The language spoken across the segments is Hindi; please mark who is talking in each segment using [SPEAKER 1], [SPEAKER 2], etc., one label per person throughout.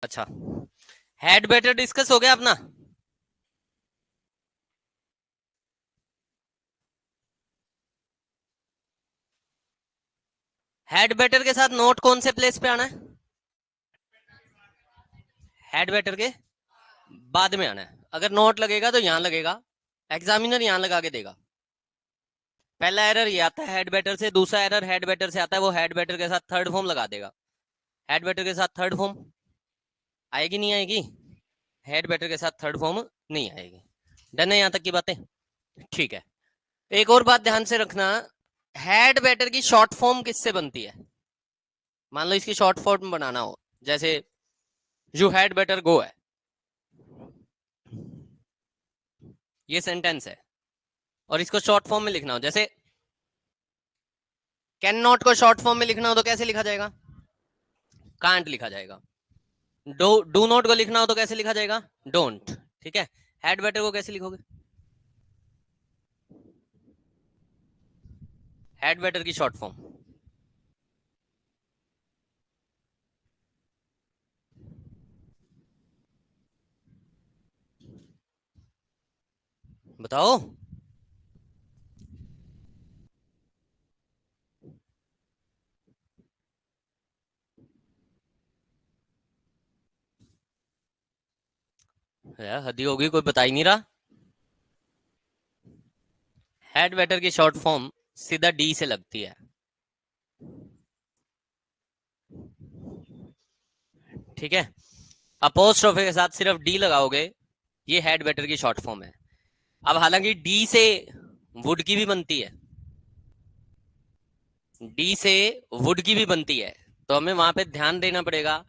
[SPEAKER 1] अच्छा, हैड बेटर डिस्कस हो गया अपना। हैड बेटर के साथ नोट कौन से प्लेस पे आना है? हैड बेटर के बाद में आना है। अगर नोट लगेगा तो यहां लगेगा, एग्जामिनर यहां लगा के देगा। पहला एरर ये आता है हैड बेटर से, दूसरा एरर हैड बेटर से आता है, वो हैड बेटर के साथ थर्ड फॉर्म लगा देगा। हैड बेटर के साथ थर्ड फॉर्म आएगी नहीं आएगी? हेड बेटर के साथ थर्ड फॉर्म नहीं आएगी। डन है यहां तक की बातें? ठीक है। एक और बात ध्यान से रखना, हेड बेटर की शॉर्ट फॉर्म किससे बनती है? मान लो इसकी शॉर्ट फॉर्म बनाना हो, जैसे यू हैड बेटर गो है, ये सेंटेंस है, और इसको शॉर्ट फॉर्म में लिखना हो, जैसे कैन नॉट को शॉर्ट फॉर्म में लिखना हो तो कैसे लिखा जाएगा? कांट लिखा जाएगा। डू नॉट को लिखना हो तो कैसे लिखा जाएगा? डोंट। ठीक है, हैड बेटर को कैसे लिखोगे? हैड बेटर की शॉर्ट फॉर्म बताओ। यार हदी होगी, कोई बता ही नहीं रहा। हैड बेटर की शॉर्ट फॉर्म सीधा डी से लगती है। ठीक है, अपोस्ट्रोफे के साथ सिर्फ डी लगाओगे, ये हैड बेटर की शॉर्ट फॉर्म है। अब हालांकि डी से वुड की भी बनती है, डी से वुड की भी बनती है, तो हमें वहां पे ध्यान देना पड़ेगा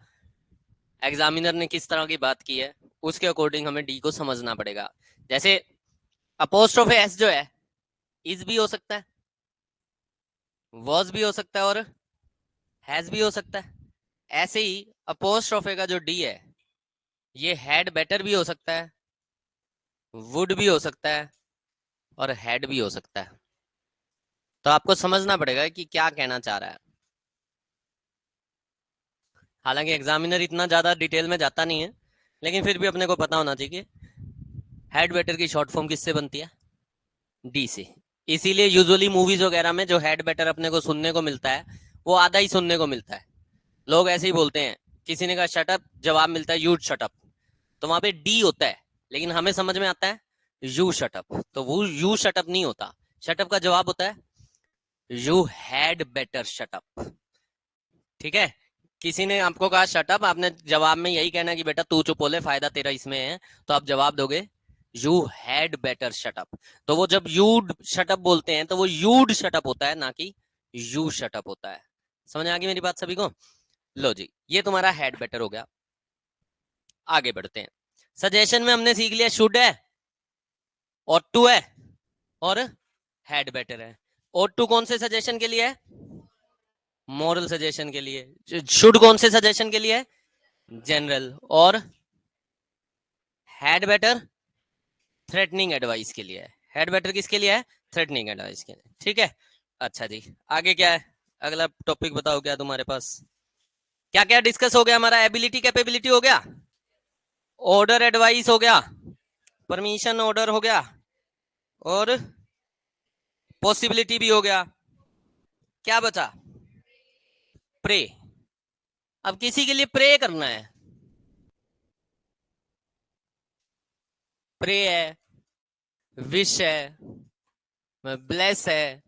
[SPEAKER 1] एग्जामिनर ने किस तरह की बात की है, उसके अकॉर्डिंग हमें डी को समझना पड़ेगा। जैसे अपोस्ट्रोफे एस जो है, इज भी हो सकता है, वॉज भी हो सकता है, और हैज भी हो सकता है। ऐसे ही अपोस्ट्रोफे का जो डी है, ये हैड बेटर भी हो सकता है, वुड भी हो सकता है, और हैड भी हो सकता है। तो आपको समझना पड़ेगा कि क्या कहना चाह रहा है। हालांकि एग्जामिनर इतना ज्यादा डिटेल में जाता नहीं है, लेकिन फिर भी अपने को पता होना चाहिए कि हेड बेटर की शॉर्ट फॉर्म किससे बनती है? डी से। इसीलिए यूजुअली मूवीज वगैरह में जो हेड बेटर अपने को सुनने को मिलता है, वो आधा ही सुनने को मिलता है। लोग ऐसे ही बोलते हैं, किसी ने कहा शटअप, जवाब मिलता है यू शटअप, तो वहां पे डी होता है, लेकिन हमें समझ में आता है यू शटअप, तो वो यू शटअप नहीं होता। शटअप का जवाब होता है यू हैड बेटर शटअप। ठीक है, किसी ने आपको कहा शटअप, आपने जवाब में यही कहना कि बेटा तू चुप हो ले, फायदा तेरा इसमें है, तो आप जवाब दोगे यू हैड बेटर शटअप। तो वो जब यूड शटअप बोलते हैं तो वो यूड शटअप होता है, ना कि यू शटअप होता है। समझ आ गई मेरी बात सभी को? लो जी, ये तुम्हारा हैड बेटर हो गया। आगे बढ़ते हैं। सजेशन में हमने सीख लिया शुड है, और टू है, और हैड बेटर है। और टू कौन से सजेशन के लिए है? मॉरल सजेशन के लिए। शुड कौन से सजेशन के लिए है? जनरल। और हैड बेटर थ्रेटनिंग एडवाइस के लिए है। हेड बेटर किसके लिए है? थ्रेटनिंग एडवाइस के लिए। ठीक है, अच्छा जी, आगे क्या है? अगला टॉपिक बताओ, क्या तुम्हारे पास क्या क्या डिस्कस हो गया? हमारा एबिलिटी कैपेबिलिटी हो गया, ऑर्डर एडवाइस हो गया, परमिशन ऑर्डर हो गया, और पॉसिबिलिटी भी हो गया। क्या बचा? प्रे। अब किसी के लिए प्रे करना है, प्रे है, विश है, ब्लेस है,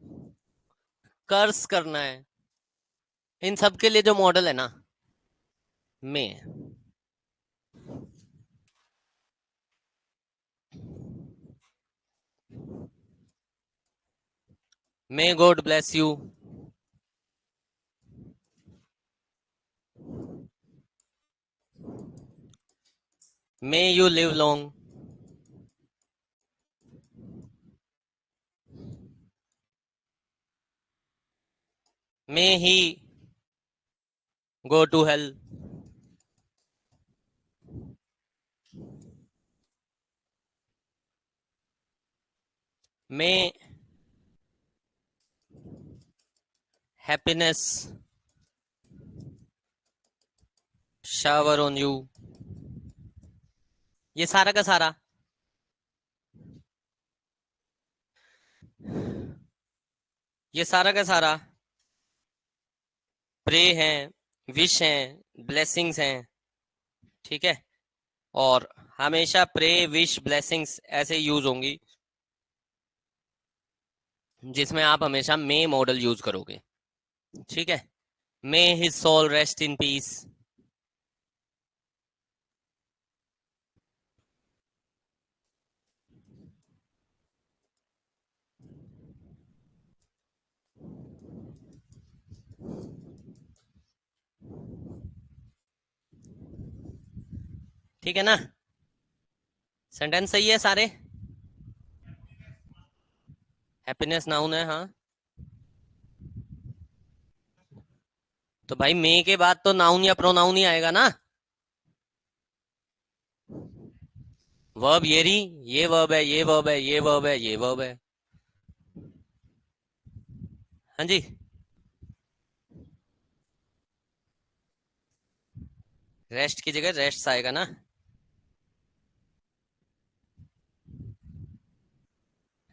[SPEAKER 1] कर्स करना है, इन सब के लिए जो मॉडल है ना, में may God bless you, may you live long, may he go to hell, may happiness shower on you, ये सारा का सारा, ये सारा का सारा प्रे हैं, विश हैं, ब्लेसिंग्स हैं, ठीक है। और हमेशा प्रे विश ब्लेसिंग्स ऐसे यूज होंगी जिसमें आप हमेशा मे मॉडल यूज करोगे, ठीक है। May his soul rest in peace, ठीक है ना। सेंटेंस सही है सारे। हैप्पीनेस नाउन है, हाँ। तो भाई मे के बाद तो नाउन या प्रोनाउन ही आएगा ना। वर्ब ये रही, ये वर्ब है, ये वर्ब है, ये वर्ब है, ये वर्ब है। हाँ जी। रेस्ट की जगह रेस्ट आएगा ना।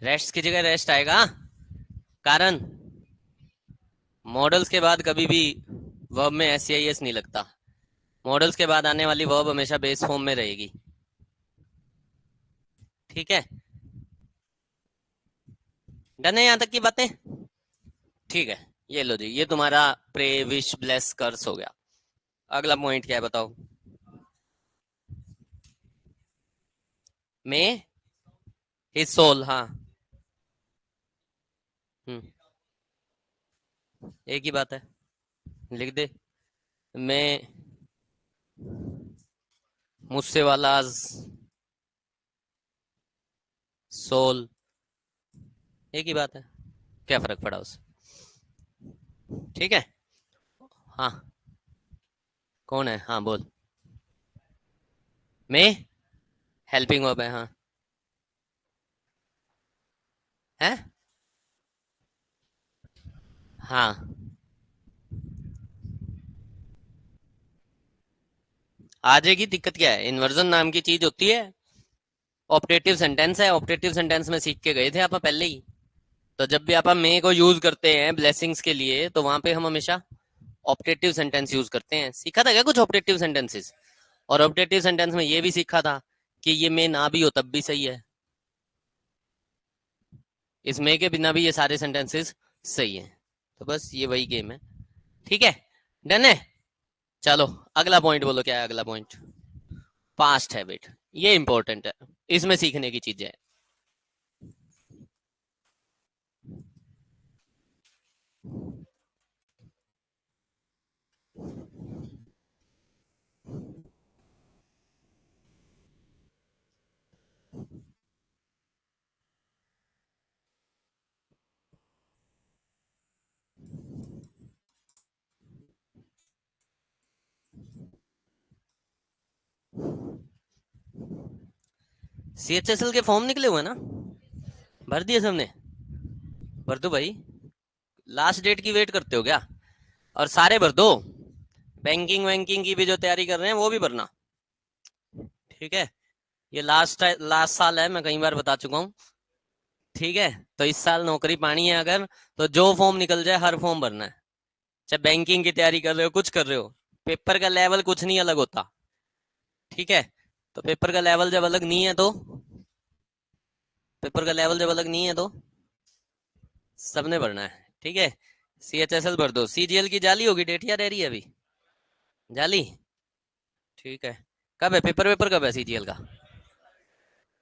[SPEAKER 1] रेस्ट की जगह रेस्ट आएगा। कारण मॉडल्स के बाद कभी भी वर्ब में एस आई एस नहीं लगता। मॉडल्स के बाद आने वाली वर्ब हमेशा बेस फॉर्म में रहेगी, ठीक है। डन है यहाँ तक की बातें? ठीक है, ये लो जी, ये तुम्हारा प्रे विश ब्लेस कर्स हो गया। अगला पॉइंट क्या है बताओ। मे हिज सोल, हाँ। हम्म, एक ही बात है, लिख दे। मैं मुझसे वाला सोल, एक ही बात है, क्या फर्क पड़ा उससे, ठीक है। हाँ, कौन है, हाँ बोल। मैं हेल्पिंग वर्ब है, हाँ। है, हाँ। आजे की दिक्कत क्या है, इन्वर्जन नाम की चीज होती है। ऑपरेटिव सेंटेंस है, ऑपरेटिव सेंटेंस में सीख के गए थे आप पहले ही। तो जब भी आप मे को यूज करते हैं ब्लेसिंग्स के लिए, तो वहां पे हम हमेशा ऑपरेटिव सेंटेंस यूज करते हैं। सीखा था क्या कुछ ऑपरेटिव सेंटेंसेस? और ऑपरेटिव सेंटेंस में ये भी सीखा था कि ये मे ना भी हो तब भी सही है। इस मे के बिना भी ये सारे सेंटेंसेस सही है। तो बस ये वही गेम है, ठीक है। डन है। चलो अगला पॉइंट बोलो, क्या है अगला पॉइंट? पास्ट हैबिट, ये इंपॉर्टेंट है, इसमें सीखने की चीजें है। सीएचएसएल के फॉर्म निकले हुए ना, भर दिए सबने? भर दो भाई, लास्ट डेट की वेट करते हो क्या? और सारे भर दो, बैंकिंग वैंकिंग की भी जो तैयारी कर रहे हैं वो भी भरना, ठीक है। ये लास्ट लास्ट साल है, मैं कई बार बता चुका हूँ, ठीक है। तो इस साल नौकरी पानी है अगर, तो जो फॉर्म निकल जाए हर फॉर्म भरना है। चाहे बैंकिंग की तैयारी कर रहे हो, कुछ कर रहे हो, पेपर का लेवल कुछ नहीं अलग होता, ठीक है। तो पेपर का लेवल जब अलग नहीं है तो, पेपर का लेवल जब अलग नहीं है तो सबने भरना है, ठीक है। सीएचएसएल भर दो। सीजीएल की जाली होगी डेट या रह रही है अभी? जाली, ठीक है। कब है पेपर, पेपर कब है सीजीएल का?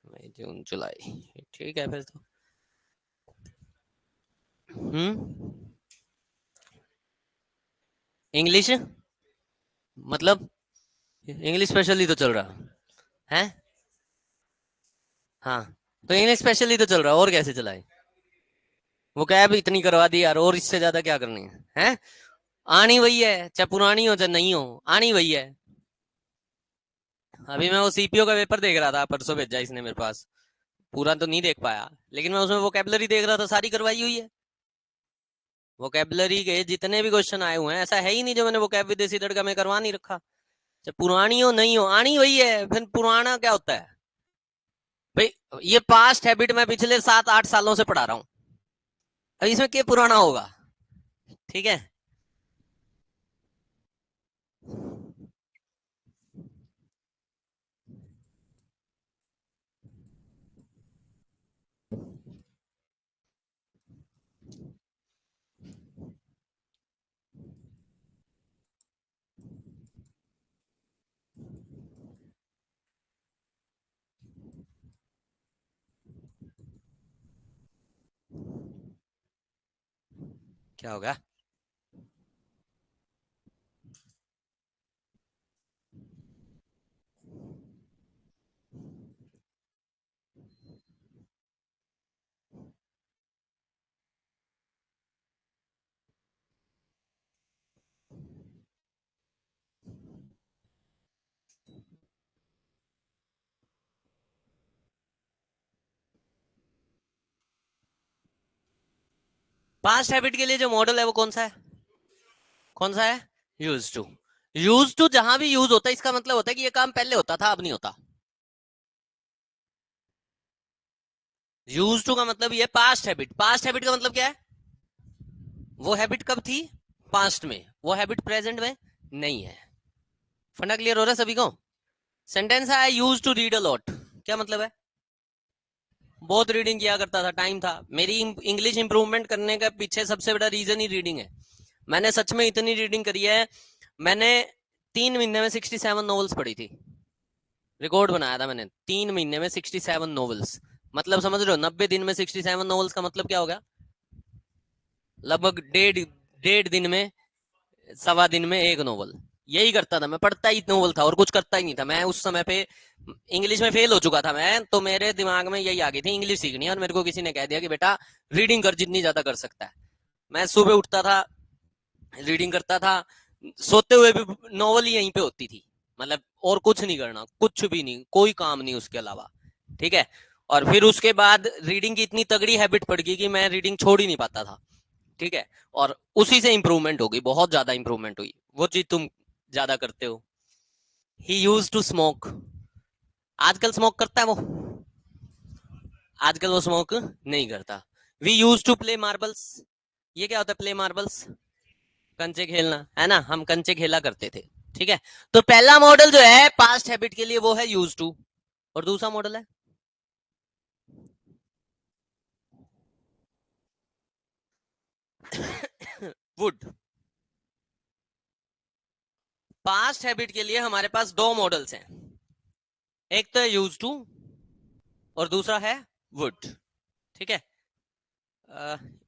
[SPEAKER 1] मई जून जुलाई, ठीक है फिर तो। हम्म, इंग्लिश मतलब इंग्लिश स्पेशली तो चल रहा है। हाँ, तो इंग्लिश स्पेशली तो चल रहा है, और कैसे चलाए? वो कैब इतनी करवा दी यार, और इससे ज्यादा क्या करनी है, हैं? आनी वही है, चाहे पुरानी हो चाहे नहीं हो, आनी वही है। अभी मैं वो सीपीओ का पेपर देख रहा था, परसों भेजा इसने मेरे पास। पूरा तो नहीं देख पाया, लेकिन मैं उसमें वोकेबलरी देख रहा था, सारी करवाई हुई है। वोकेबलरी के जितने भी क्वेश्चन आए हुए हैं, ऐसा है ही नहीं जो मैंने वोकेब विदेशी तड़का में करवा नहीं रखा। चाहे पुरानी हो नहीं हो, आनी वही है, फिर पुराना क्या होता है भाई? ये पास्ट हैबिट मैं पिछले 7-8 सालों से पढ़ा रहा हूँ, अब इसमें क्या पुराना होगा? ठीक है। क्या होगा? पास्ट हैबिट के लिए जो मॉडल है वो कौन सा है? कौन सा है? Use to. यूज टू जहां भी यूज होता है इसका मतलब होता है कि ये काम पहले होता था, अब नहीं होता। यूज टू का मतलब ये पास्ट हैबिट। पास्ट हैबिट का मतलब क्या है? वो हैबिट कब थी? पास्ट में। वो हैबिट प्रेजेंट में नहीं है। फंडा क्लियर हो रहा है सभी को? सेंटेंस है I use to read a lot, क्या मतलब है? बहुत रीडिंग किया करता था, टाइम था। मेरी इंग्लिश इंप्रूवमेंट करने का पीछे सबसे बड़ा रीजन ही रीडिंग है। मैंने सच में इतनी रीडिंग करी है। मैंने 3 महीने में 67 नॉवेल्स पढ़ी थी। रिकॉर्ड बनाया था मैंने 3 महीने में 67 नॉवेल्स। मतलब समझ रहे हो, 90 दिन में 67 नॉवेल्स का मतलब क्या हो गया? लगभग डेढ़ डेढ़ दिन में, सवा दिन में एक नोवेल। यही करता था मैं, पढ़ता ही नोवेल था और कुछ करता ही नहीं था मैं उस समय पे। इंग्लिश में फेल हो चुका था मैं, तो मेरे दिमाग में यही आ गई थी इंग्लिश सीखनी है, और मेरे को किसी ने कह दिया कि बेटा रीडिंग कर जितनी ज्यादा कर सकता है। मैं सुबह उठता था, रीडिंग करता था, सोते हुए भी नॉवल ही यहीं पे होती थी। मतलब और कुछ नहीं करना, कुछ भी नहीं, कोई काम नहीं उसके अलावा। ठीक है। और फिर उसके बाद रीडिंग की इतनी तगड़ी हैबिट पड़ गई कि मैं रीडिंग छोड़ ही नहीं पाता था। ठीक है। और उसी से इंप्रूवमेंट हो गई, बहुत ज्यादा इंप्रूवमेंट हुई। वो चीज तुम ज्यादा करते हो। He used to smoke. आजकल स्मोक करता है वो? आजकल वो स्मोक नहीं करता। We used to play marbles. ये क्या होता है प्ले मार्बल्स? कंचे खेलना है ना, हम कंचे खेला करते थे। ठीक है। तो पहला मॉडल जो है पास्ट हैबिट के लिए वो है यूज टू। और दूसरा मॉडल है वुड। पास्ट हैबिट के लिए हमारे पास दो मॉडल्स हैं। एक तो है यूज टू, और दूसरा है वुड। ठीक है।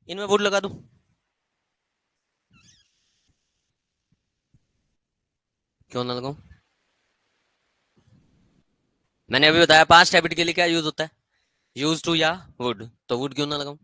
[SPEAKER 1] इनमें वुड लगा दूं? क्यों ना लगाऊं? मैंने अभी बताया पास्ट हैबिट के लिए क्या यूज होता है, यूज टू या वुड, तो वुड क्यों ना लगाऊं?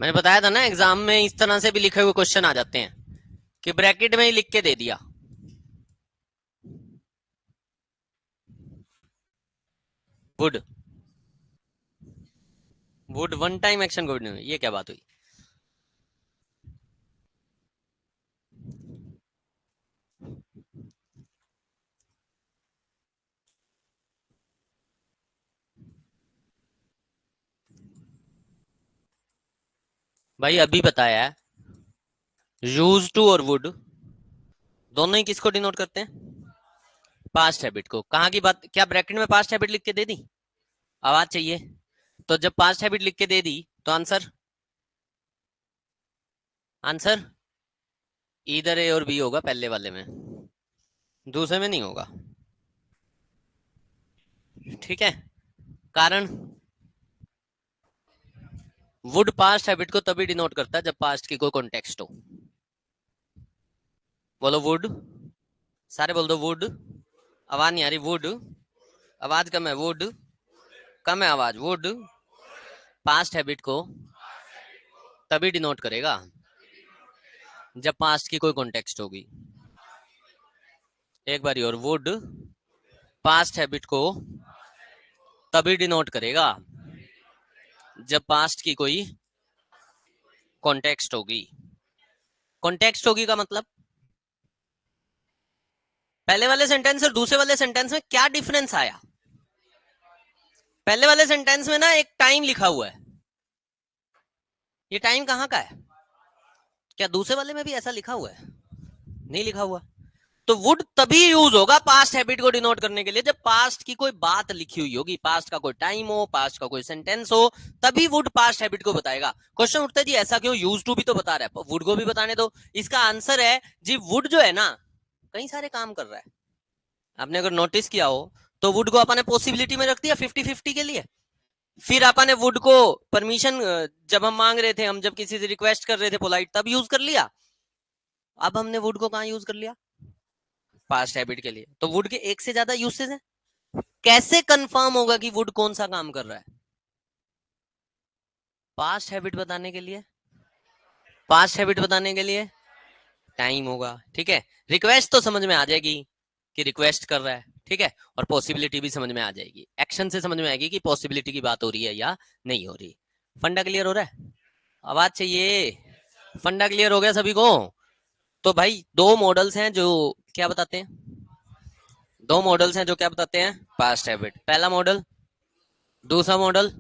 [SPEAKER 1] मैंने बताया था ना एग्जाम में इस तरह से भी लिखे हुए क्वेश्चन आ जाते हैं कि ब्रैकेट में ही लिख के दे दिया। Would, would one time action good नहीं, ये क्या बात हुई? भाई अभी बताया है, यूज टू और वुड दोनों ही किसको डिनोट करते हैं? पास्ट हैबिट को। कहाँ की बात, क्या ब्रैकेट में पास्ट हैबिट लिख के दे दी? आवाज चाहिए। तो जब पास्ट हैबिट लिख के दे दी तो आंसर, आंसर इधर ए और बी होगा, पहले वाले में, दूसरे में नहीं होगा। ठीक है। कारण, वुड पास्ट हैबिट को तभी डिनोट करता है जब पास्ट की कोई कॉन्टेक्स्ट हो। बोलो वुड, सारे बोल दो वुड। आवाज नहीं आ रही, वुड, आवाज कम है, वुड, कम है आवाज, वुड पास्ट हैबिट को तभी डिनोट करेगा जब पास्ट की कोई कॉन्टेक्स्ट होगी। एक बार और, वुड पास्ट हैबिट को तभी डिनोट करेगा जब पास्ट की कोई कॉन्टेक्स्ट होगी। कॉन्टेक्स्ट होगी का मतलब, पहले वाले सेंटेंस और दूसरे वाले सेंटेंस में क्या डिफरेंस आया? पहले वाले सेंटेंस में ना एक टाइम लिखा हुआ है, ये टाइम कहाँ का है? क्या दूसरे वाले में भी ऐसा लिखा हुआ है? नहीं लिखा हुआ। तो वुड तभी यूज होगा पास्ट हैबिट को डिनोट करने के लिए जब पास्ट की कोई बात लिखी हुई होगी, पास्ट का कोई टाइम हो, पास्ट का कोई सेंटेंस हो, तभी वुड पास्ट हैबिट को बताएगा। क्वेश्चन उठता है जी ऐसा क्यों, यूज टू भी तो बता रहा है, वुड को भी बताने दो। इसका आंसर है जी, वुड जो है ना कई सारे काम कर रहा है। आपने अगर नोटिस किया हो तो वुड को अपन ने पॉसिबिलिटी में रख दिया 50-50 के लिए। फिर अपन ने वुड को परमिशन, जब हम मांग रहे थे, हम जब किसी से रिक्वेस्ट कर रहे थे पोलाइट, तब यूज कर लिया। अब हमने वुड को कहां यूज कर लिया? पास्ट हैबिट के लिए। तो वुड के एक से ज्यादा यूसेज हैं। कैसे कंफर्म होगा कि वुड कौन सा काम कर रहा है? पास्ट हैबिट बताने के लिए, पास्ट हैबिट बताने के लिए टाइम होगा। ठीक है। रिक्वेस्ट तो समझ में आ जाएगी कि रिक्वेस्ट कर रहा है, ठीक है। और पॉसिबिलिटी भी समझ में आ जाएगी, एक्शन से समझ में आएगी कि पॉसिबिलिटी की बात हो रही है या नहीं हो रही। फंडा क्लियर हो रहा है? आवाज चाहिए। फंडा क्लियर हो गया सभी को? तो भाई दो मॉडल्स हैं जो क्या बताते हैं, दो मॉडल्स हैं जो क्या बताते हैं, पास्ट हैबिट। पहला मॉडल, दूसरा मॉडल,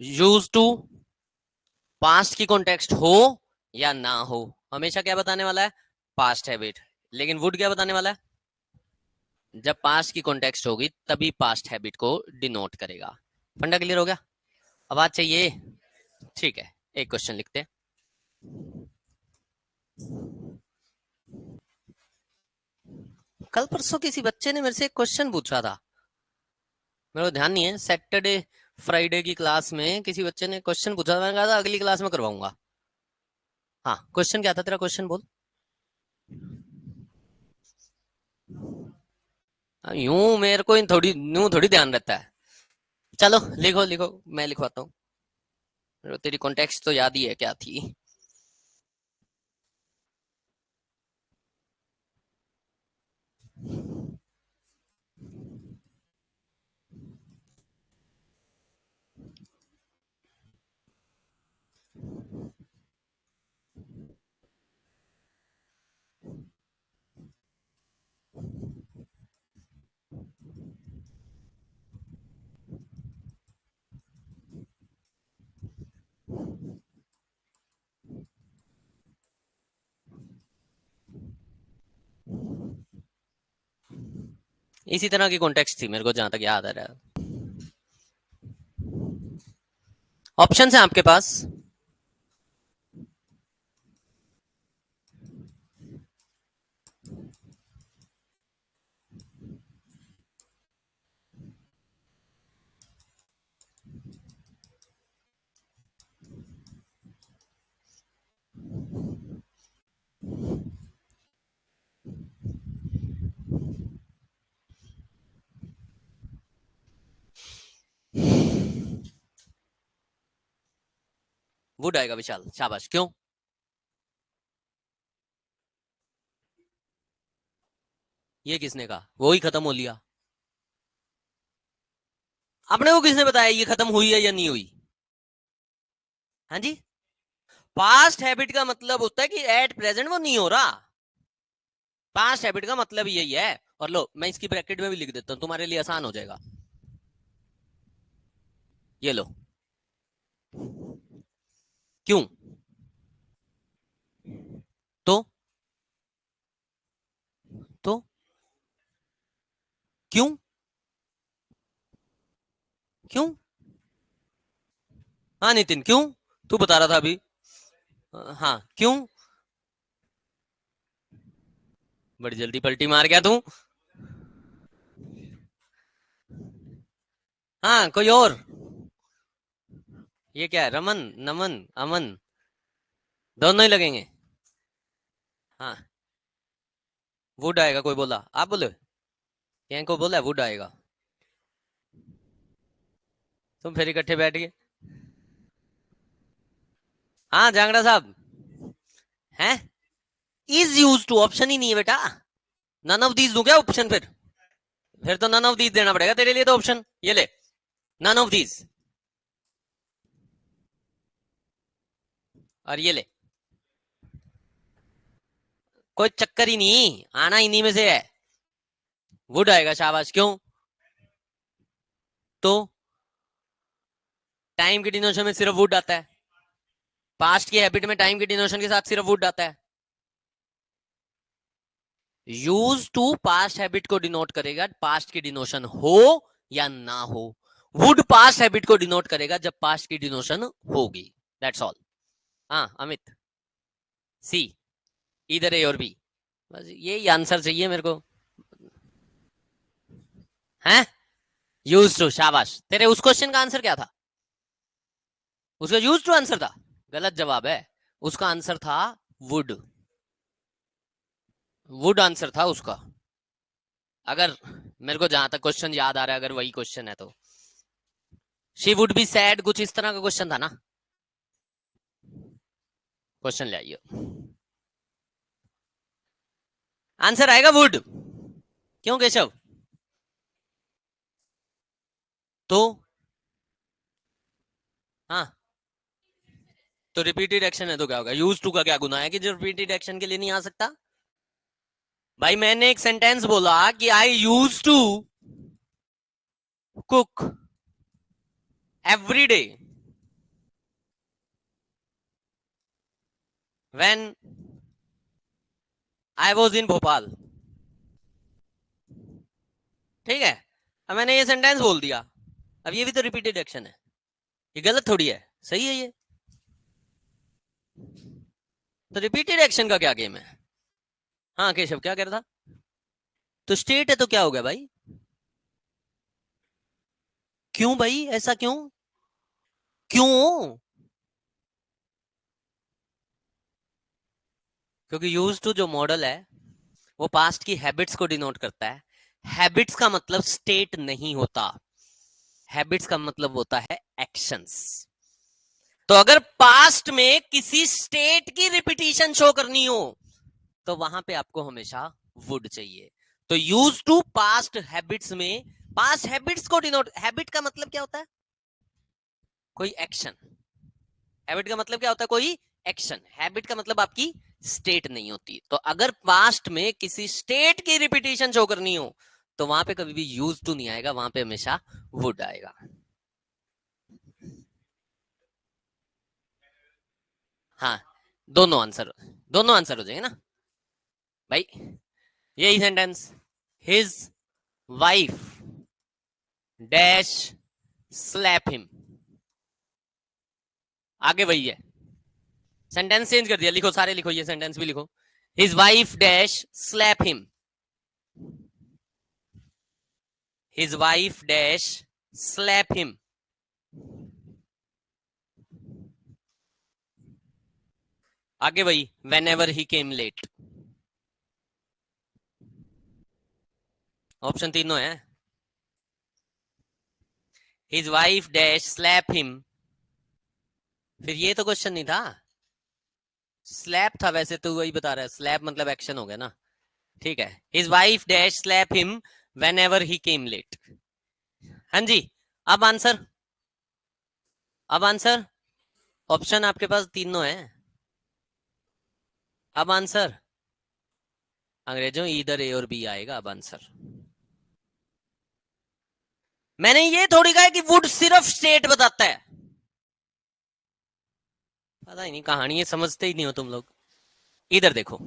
[SPEAKER 1] यूज टू पास्ट की कॉन्टेक्स्ट हो या ना हो, हमेशा क्या बताने वाला है, पास्ट हैबिट। लेकिन वुड क्या बताने वाला है, जब पास्ट की कॉन्टेक्स्ट होगी तभी पास्ट हैबिट को डिनोट करेगा। फंडा क्लियर हो गया? आवाज चाहिए? ठीक है, एक क्वेश्चन लिखते हैं। कल परसों किसी बच्चे ने मेरे से एक क्वेश्चन पूछा था, मेरे को ध्यान नहीं है, सैटरडे फ्राइडे की क्लास में किसी बच्चे ने क्वेश्चन पूछा था, मैंने कहा था अगली क्लास में करवाऊंगा। हाँ, क्वेश्चन क्या था तेरा, क्वेश्चन बोल। यूं मेरे को इन थोड़ी यूं थोड़ी ध्यान रहता है। चलो लिखो लिखो, मैं लिखवाता हूँ। तेरी कॉन्टेक्स्ट तो याद ही है क्या थी। इसी तरह की कॉन्टेक्स्ट थी मेरे को जहां तक याद आ रहा है। ऑप्शन है आपके पास। वुड आएगा विशाल, शाबाश। क्यों? ये किसने कहा? वो ही खत्म हो लिया। अपने को किसने बताया ये खत्म हुई है या नहीं हुई? हाँ जी। पास्ट हैबिट का मतलब होता है कि एट प्रेजेंट वो नहीं हो रहा। पास्ट हैबिट का मतलब यही है। और लो, मैं इसकी ब्रैकेट में भी लिख देता हूं, तुम्हारे लिए आसान हो जाएगा। ये लो। क्यों? तो तो क्यों? क्यों? हाँ नितिन, क्यों? तू बता रहा था अभी। हाँ, क्यों? बड़ी जल्दी पलटी मार गया तू। हाँ, कोई और? ये क्या है? रमन, नमन, अमन, दोनों ही लगेंगे। हाँ, वुड आएगा। कोई बोला? आप बोले? यहाँ को बोला वुड आएगा। तुम फिर इकट्ठे बैठ गए। हाँ जांगड़ा साहब। हैं? इज यूज टू ऑप्शन ही नहीं है बेटा। नन ऑफ दीज दूं क्या ऑप्शन? फिर तो नन ऑफ दीज देना पड़ेगा तेरे लिए तो ऑप्शन। ये ले, नन ऑफ दीज। और ये ले। कोई चक्कर ही नहीं, आना इन्हीं में से है। वुड आएगा, शाबाश। क्यों? तो टाइम के डिनोशन में सिर्फ वुड आता है। पास्ट की हैबिट में टाइम के डिनोशन के साथ सिर्फ वुड आता है। यूज टू पास्ट हैबिट को डिनोट करेगा पास्ट की डिनोशन हो या ना हो। वुड पास्ट हैबिट को डिनोट करेगा जब पास्ट की डिनोशन होगी। That's all. हाँ अमित, सी, इधर ए और बी। बस यही आंसर चाहिए मेरे को। हैं? यूज टू, शाबाश। तेरे उस क्वेश्चन का आंसर क्या था? उसका यूज टू आंसर था? गलत जवाब है। उसका आंसर था वुड। वुड आंसर था उसका। अगर मेरे को जहां तक क्वेश्चन याद आ रहा है, अगर वही क्वेश्चन है तो शी वुड बी सैड, कुछ इस तरह का क्वेश्चन था ना। क्वेश्चन ले आइए। आंसर आएगा वुड। क्यों केशव? तो हाँ, तो रिपीटेड एक्शन है तो क्या होगा? यूज टू का क्या गुना है कि जो रिपीटेड एक्शन के लिए नहीं आ सकता? भाई मैंने एक सेंटेंस बोला कि I use to cook every day when I was in Bhopal. ठीक है, अब मैंने ये सेंटेंस बोल दिया। अब ये भी तो रिपीटेड एक्शन है। ये गलत थोड़ी है, सही है ये। तो रिपीटेड एक्शन का क्या गेम है? हाँ केशव, क्या कह रहा था? तो स्टेट है तो क्या हो गया भाई? क्यों भाई, ऐसा क्यों? क्यों? क्योंकि यूज टू जो मॉडल है वो पास्ट की हैबिट्स को डिनोट करता है। हैबिट्स का मतलब स्टेट नहीं होता। हैबिट्स का मतलब होता है एक्शंस। तो अगर पास्ट में किसी स्टेट की रिपीटिशन शो करनी हो तो वहां पे आपको हमेशा वुड चाहिए। तो यूज टू पास्ट हैबिट्स में पास्ट हैबिट्स को डिनोट, हैबिट का मतलब क्या होता है? कोई एक्शन। हैबिट का मतलब क्या होता है? कोई एक्शन। हैबिट का मतलब आपकी स्टेट नहीं होती। तो अगर पास्ट में किसी स्टेट की रिपीटिशन शो करनी हो तो वहां पे कभी भी यूज टू नहीं आएगा, वहां पे हमेशा वुड आएगा। हाँ, दोनों आंसर, दोनों आंसर हो जाएंगे ना भाई। यही sentence, his wife dash slap him, आगे वही है। सेंटेंस चेंज कर दिया, लिखो सारे, लिखो ये सेंटेंस भी लिखो। His wife dash slap him. His wife dash slap him. आगे वही, whenever he came late. Option तीनों है। His wife dash slap him फिर ये तो क्वेश्चन नहीं था, स्लैप था वैसे तो, वही बता रहा है, स्लैप मतलब एक्शन हो गया ना। ठीक है, his wife dash slap him whenever he came late. हाँ जी, अब आंसर, अब आंसर, ऑप्शन आपके पास तीनों है, अब आंसर अंग्रेजों इधर ए और बी आएगा अब आंसर। मैंने ये थोड़ी कहा कि वुड सिर्फ स्टेट बताता है, पता ही नहीं, कहानी ये समझते ही नहीं हो तुम लोग। इधर देखो,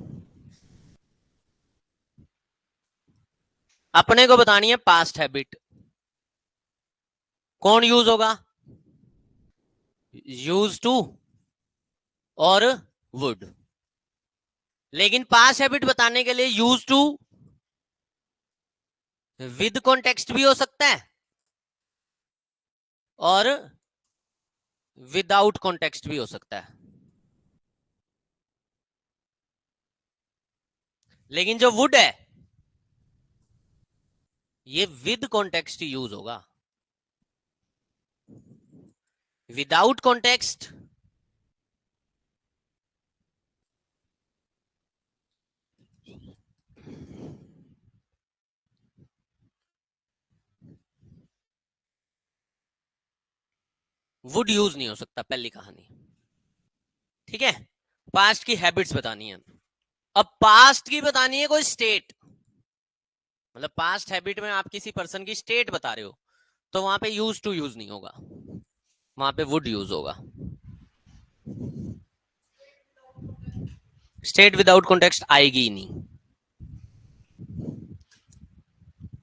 [SPEAKER 1] अपने को बतानी है पास्ट हैबिट, कौन यूज होगा, यूज टू और वुड। लेकिन पास्ट हैबिट बताने के लिए यूज टू विद कॉन्टेक्स्ट भी हो सकता है और विदाउट कॉन्टेक्स्ट भी हो सकता है, लेकिन जो वुड है ये विद कॉन्टेक्स्ट ही यूज होगा, विदाउट कॉन्टेक्स्ट वुड यूज नहीं हो सकता, पहली कहानी। ठीक है, पास्ट की हैबिट्स बतानी है, अब पास्ट की बतानी है कोई स्टेट, मतलब पास्ट हैबिट में आप किसी पर्सन की स्टेट बता रहे हो, तो वहां पे यूज टू यूज नहीं होगा, वहां पे वुड यूज होगा। स्टेट विदाउट कॉन्टेक्स्ट आएगी ही नहीं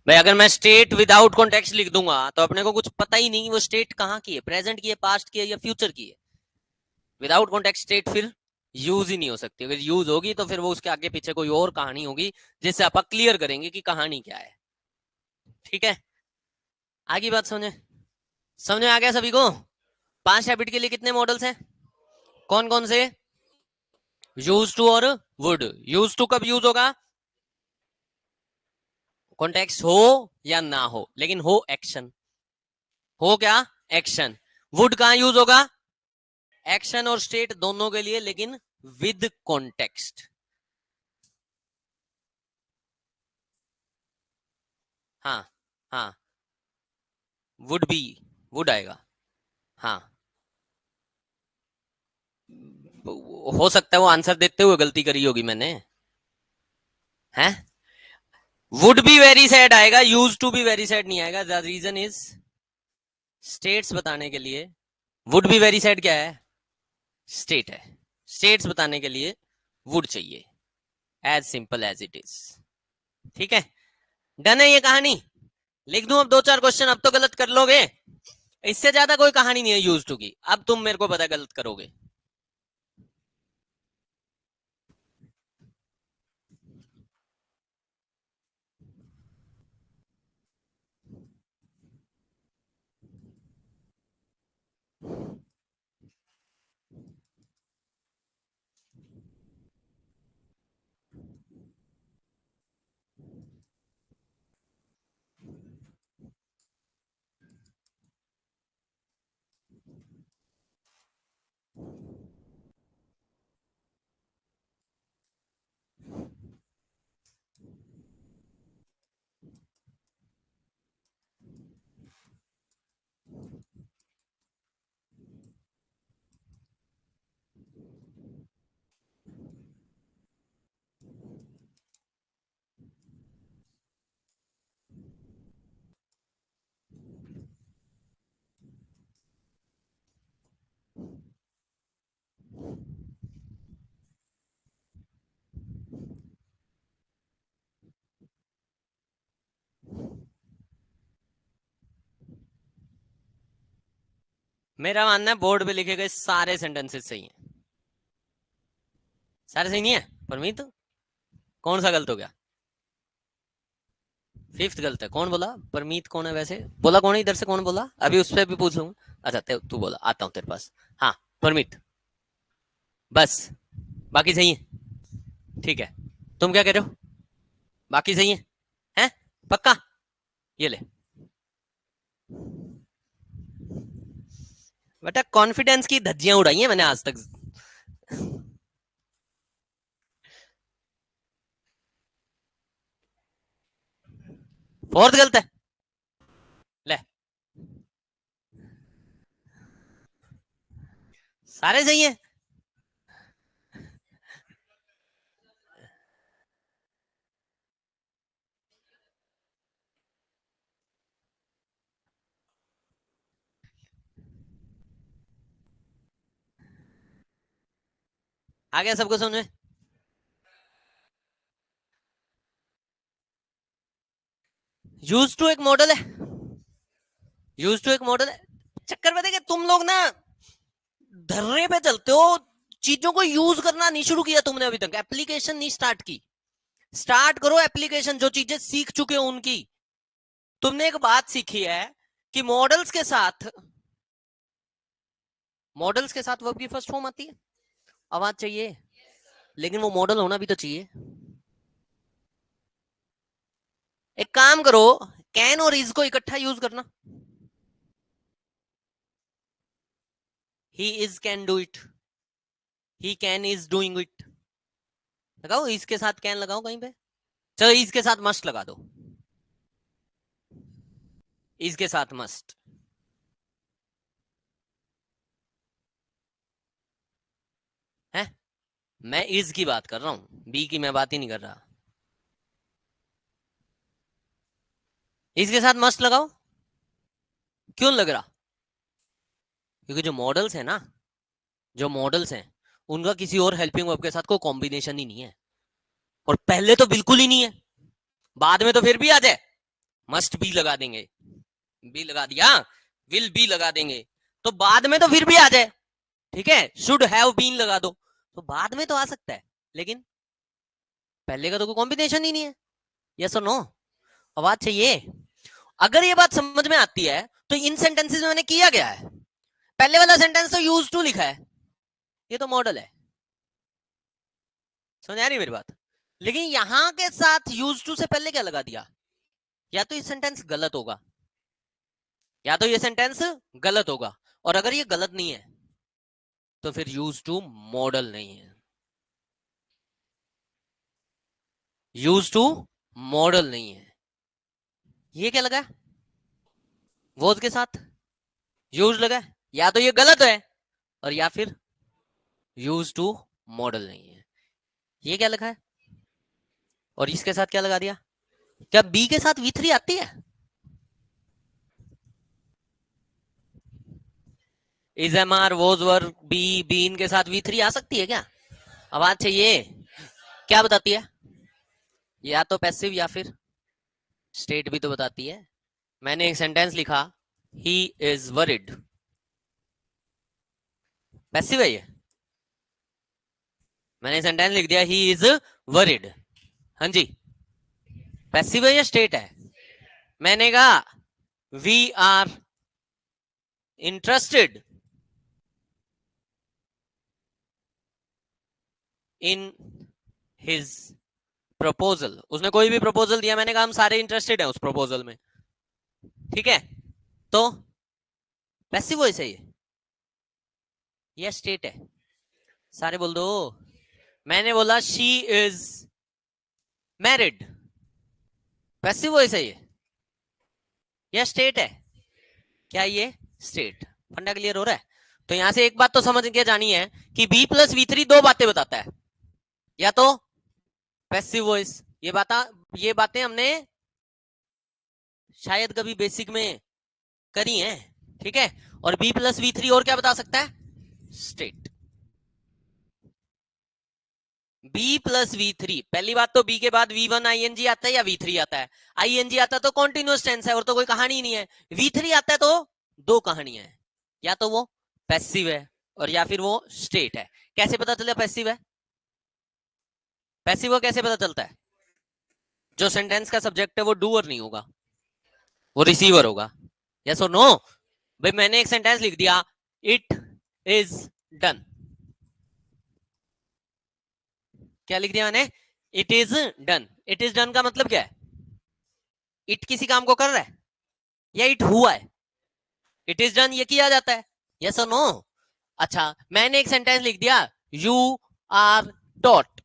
[SPEAKER 1] भाई। अगर मैं स्टेट विदाउट कॉन्टेक्स्ट लिख दूंगा तो अपने को कुछ पता ही नहीं वो स्टेट कहाँ की है, प्रेजेंट की है, पास्ट की है या फ्यूचर की है। विदाउट कॉन्टेक्स्ट स्टेट फिर यूज ही नहीं हो सकती, अगर यूज होगी तो फिर वो उसके आगे पीछे कोई और कहानी होगी जिससे आप क्लियर करेंगे कि कहानी क्या है। ठीक है, आगे बात समझे, समझ में आ गया सभी को। पांच हैबिट के लिए कितने मॉडल्स हैं, कौन कौन से, यूज टू और वुड। यूज टू कब यूज होगा, कॉन्टेक्स्ट हो या ना हो, लेकिन हो एक्शन, हो क्या, एक्शन। वुड कहां यूज होगा, एक्शन और स्टेट दोनों के लिए, लेकिन विद कॉन्टेक्स्ट। हाँ, हाँ, वुड बी, वुड आएगा, हाँ। हो सकता है वो आंसर देते हुए गलती करी होगी मैंने, है। वुड बी वेरी सैड आएगा, used to be very sad नहीं आएगा। द रीजन इज, स्टेट्स बताने के लिए वुड बी वेरी सैड क्या है, स्टेट है, स्टेट्स बताने के लिए वुड चाहिए, as simple as it is. ठीक है, डन है ये कहानी। लिख दूं अब दो चार क्वेश्चन, अब तो गलत कर लोगे, इससे ज्यादा कोई कहानी नहीं है यूज टू की, अब तुम मेरे को पता गलत करोगे। मेरा मानना है बोर्ड पे लिखे गए सारे सेंटेंसेस सही हैं, सारे सही नहीं है परमीत, कौन सा गलत हो गया, फिफ्थ गलत है, कौन बोला, परमीत कौन है वैसे, बोला कौन है इधर से, कौन बोला, अभी उस पर भी पूछ लूंगा। अच्छा तू बोला, आता हूँ तेरे पास, हाँ परमीत, बस, बाकी सही है। ठीक है, तुम क्या कह रहे हो, बाकी सही है, हैं, पक्का, ये ले बेटा कॉन्फिडेंस की धज्जियां उड़ाई हैं मैंने आज तक। फोर्थ गलत है। ले, सारे सही हैं। आ गया सबको समझ में? यूज टू एक मॉडल है, यूज टू एक मॉडल है। चक्कर में देखे तुम लोग ना धर्रे पे चलते हो, चीजों को यूज करना नहीं शुरू किया तुमने अभी तक, एप्लीकेशन नहीं स्टार्ट की। स्टार्ट करो एप्लीकेशन, जो चीजें सीख चुके हो उनकी। तुमने एक बात सीखी है कि मॉडल्स के साथ वर्ब की फर्स्ट फॉर्म आती है, आवाज चाहिए, लेकिन वो मॉडल होना भी तो चाहिए। एक काम करो, कैन और इज को इकट्ठा यूज करना। He is can do it, he can is doing it. लगाओ इसके साथ कैन लगाओ कहीं पे। चलो इसके साथ मस्ट लगा दो, इसके साथ मस्ट। है, मैं इज की बात कर रहा हूं, बी की मैं बात ही नहीं कर रहा। इसके साथ मस्ट लगाओ, क्यों लग रहा? क्योंकि जो मॉडल्स हैं उनका किसी और हेल्पिंग वर्ब के साथ कोई कॉम्बिनेशन ही नहीं है, और पहले तो बिल्कुल ही नहीं है, बाद में तो फिर भी आ जाए, मस्ट बी लगा देंगे, बी लगा दिया, विल बी लगा देंगे, तो बाद में तो फिर भी आ जाए। ठीक है, शुड हैव बीन लगा दो तो बाद में तो आ सकता है, लेकिन पहले का तो कोई कॉम्बिनेशन ही नहीं है। यस और नो? आवाज चाहिए। अगर ये बात समझ में आती है तो इन सेंटेंसेस में मैंने किया गया है, पहले वाला सेंटेंस तो यूज टू लिखा है, ये तो मॉडल है। समझ आ रही मेरी बात? लेकिन यहां के साथ यूज टू से पहले क्या लगा दिया? या तो ये सेंटेंस गलत होगा, या तो ये सेंटेंस गलत होगा, और अगर ये गलत नहीं है तो फिर यूज टू मॉडल नहीं है, यूज टू मॉडल नहीं है। ये क्या लगा? वॉज के साथ यूज लगा, या तो ये गलत है और या फिर यूज टू मॉडल नहीं है। ये क्या लिखा है? और इसके साथ क्या लगा दिया? क्या बी के साथ V3 आती है? Is am are was were be, been के साथ V3 आ सकती है क्या? आवाज चाहिए। क्या बताती है? या तो पैसिव या फिर स्टेट भी तो बताती है। मैंने एक सेंटेंस लिखा, ही इज वरिड, पैसिव है ये। मैंने सेंटेंस लिख दिया, ही इज वरिड, हाँ जी, पैसिव है या स्टेट है? मैंने कहा we are interested in his proposal. उसने कोई भी प्रपोजल दिया, मैंने कहा हम सारे इंटरेस्टेड हैं उस प्रपोजल में। ठीक है, तो पैसिव वॉइस है ये स्टेट है? सारे बोल दो। मैंने बोला she is married, passive voice है ये स्टेट है? क्या ये स्टेट? फंडा क्लियर हो रहा है? तो यहां से एक बात तो समझ के जानी है कि B+V3 दो बातें बताता है, या तो पैसिव वॉइस, ये बातें हमने शायद कभी बेसिक में करी हैं, ठीक है, और B+V3 और क्या बता सकता है? स्टेट। B+V3, पहली बात तो B के बाद V1 ING आता है या V3 आता है? ING आता तो कॉन्टिन्यूअस टेंस है और तो कोई कहानी नहीं है। V3 आता है तो दो कहानियां हैं, या तो वो पैसिव है और या फिर वो स्टेट है। कैसे पता चला पैसिव है? पैसिव को कैसे पता चलता है? जो सेंटेंस का सब्जेक्ट है वो डूअर नहीं होगा, वो रिसीवर होगा। यस और नो? भाई मैंने एक सेंटेंस लिख दिया, इट इज डन, क्या लिख दिया मैंने? It is done. It is done का मतलब क्या है? इट किसी काम को कर रहा है या इट हुआ है? इट इज डन ये किया जाता है, यस और नो? अच्छा, मैंने एक सेंटेंस लिख दिया, यू आर टॉट।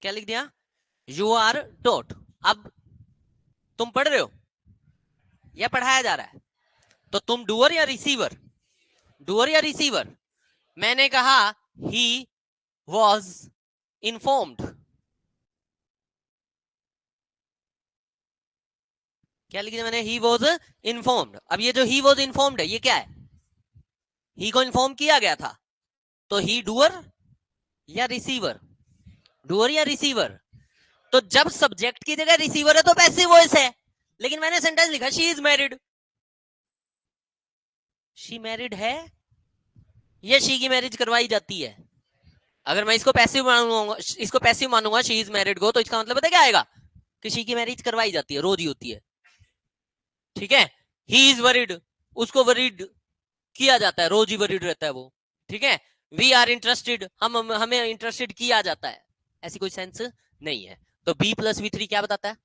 [SPEAKER 1] क्या लिख दिया? You are taught. अब तुम पढ़ रहे हो या पढ़ाया जा रहा है? तो तुम डूअर या रिसीवर? डूअर या रिसीवर? मैंने कहा ही वॉज इन्फॉर्म्ड। क्या लिख दिया मैंने? He was informed. अब ये जो ही वॉज इन्फॉर्म्ड है, ये क्या है? ही को इन्फॉर्म किया गया था, तो ही डूअर या रिसीवर? डूअर या रिसीवर? तो जब सब्जेक्ट की जगह रिसीवर है तो पैसिव वॉइस है, लेकिन मैंने सेंटेंस लिखा she is married. She married है या शी की मैरिज करवाई जाती है? अगर मैं इसको पैसिव मानूंगा, इसको पैसिव मानूंगा शी इज मैरिड को, तो इसका मतलब पता क्या आएगा? कि शी की मैरिज करवाई जाती है, रोज ही होती है। ठीक है? ही इज वरीड, उसको वरीड किया जाता है, रोज ही वरीड रहता है वो। ठीक है? वी आर इंटरेस्टेड, हम हमें इंटरेस्टेड किया जाता है। ऐसी कोई सेंस नहीं है। तो बी प्लस वी थ्री क्या बताता है?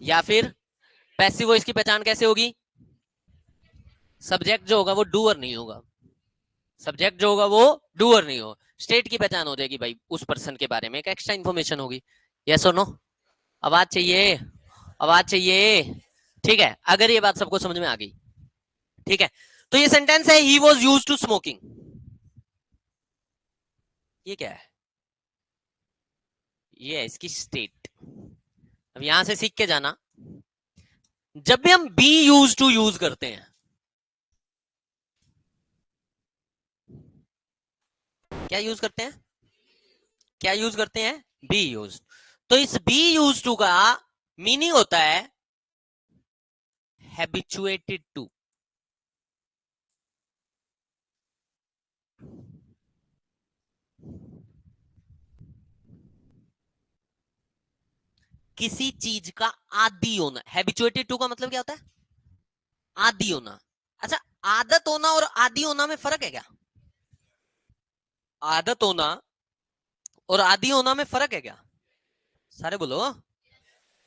[SPEAKER 1] या फिर पैसिव वॉइस की पहचान कैसे होगी? सब्जेक्ट जो होगा वो डूअर नहीं होगा। सब्जेक्ट जो होगा वो डूअर नहीं हो। स्टेट की पहचान हो जाएगी भाई, उस पर्सन के बारे में एक एक्स्ट्रा इंफॉर्मेशन होगी। यस और नो? आवाज चाहिए? आवाज चाहिए? ठीक है, अगर ये बात सबको समझ में आ गई, ठीक है, तो ये सेंटेंस है he was used to smoking. ये क्या है? ये है इसकी स्टेट। अब यहां से सीख के जाना, जब भी हम बी यूज टू यूज करते हैं, क्या यूज करते हैं? क्या यूज करते हैं? B use. तो इस बी यूज टू का मीनिंग होता है हैबिचुएटेड टू। किसी चीज का आदी होना। हैबिचुएटेड टू का मतलब क्या होता है? आदी होना। अच्छा, आदत होना और आदी होना में फर्क है क्या? आदत होना और आदी होना में फर्क है क्या? सारे बोलो,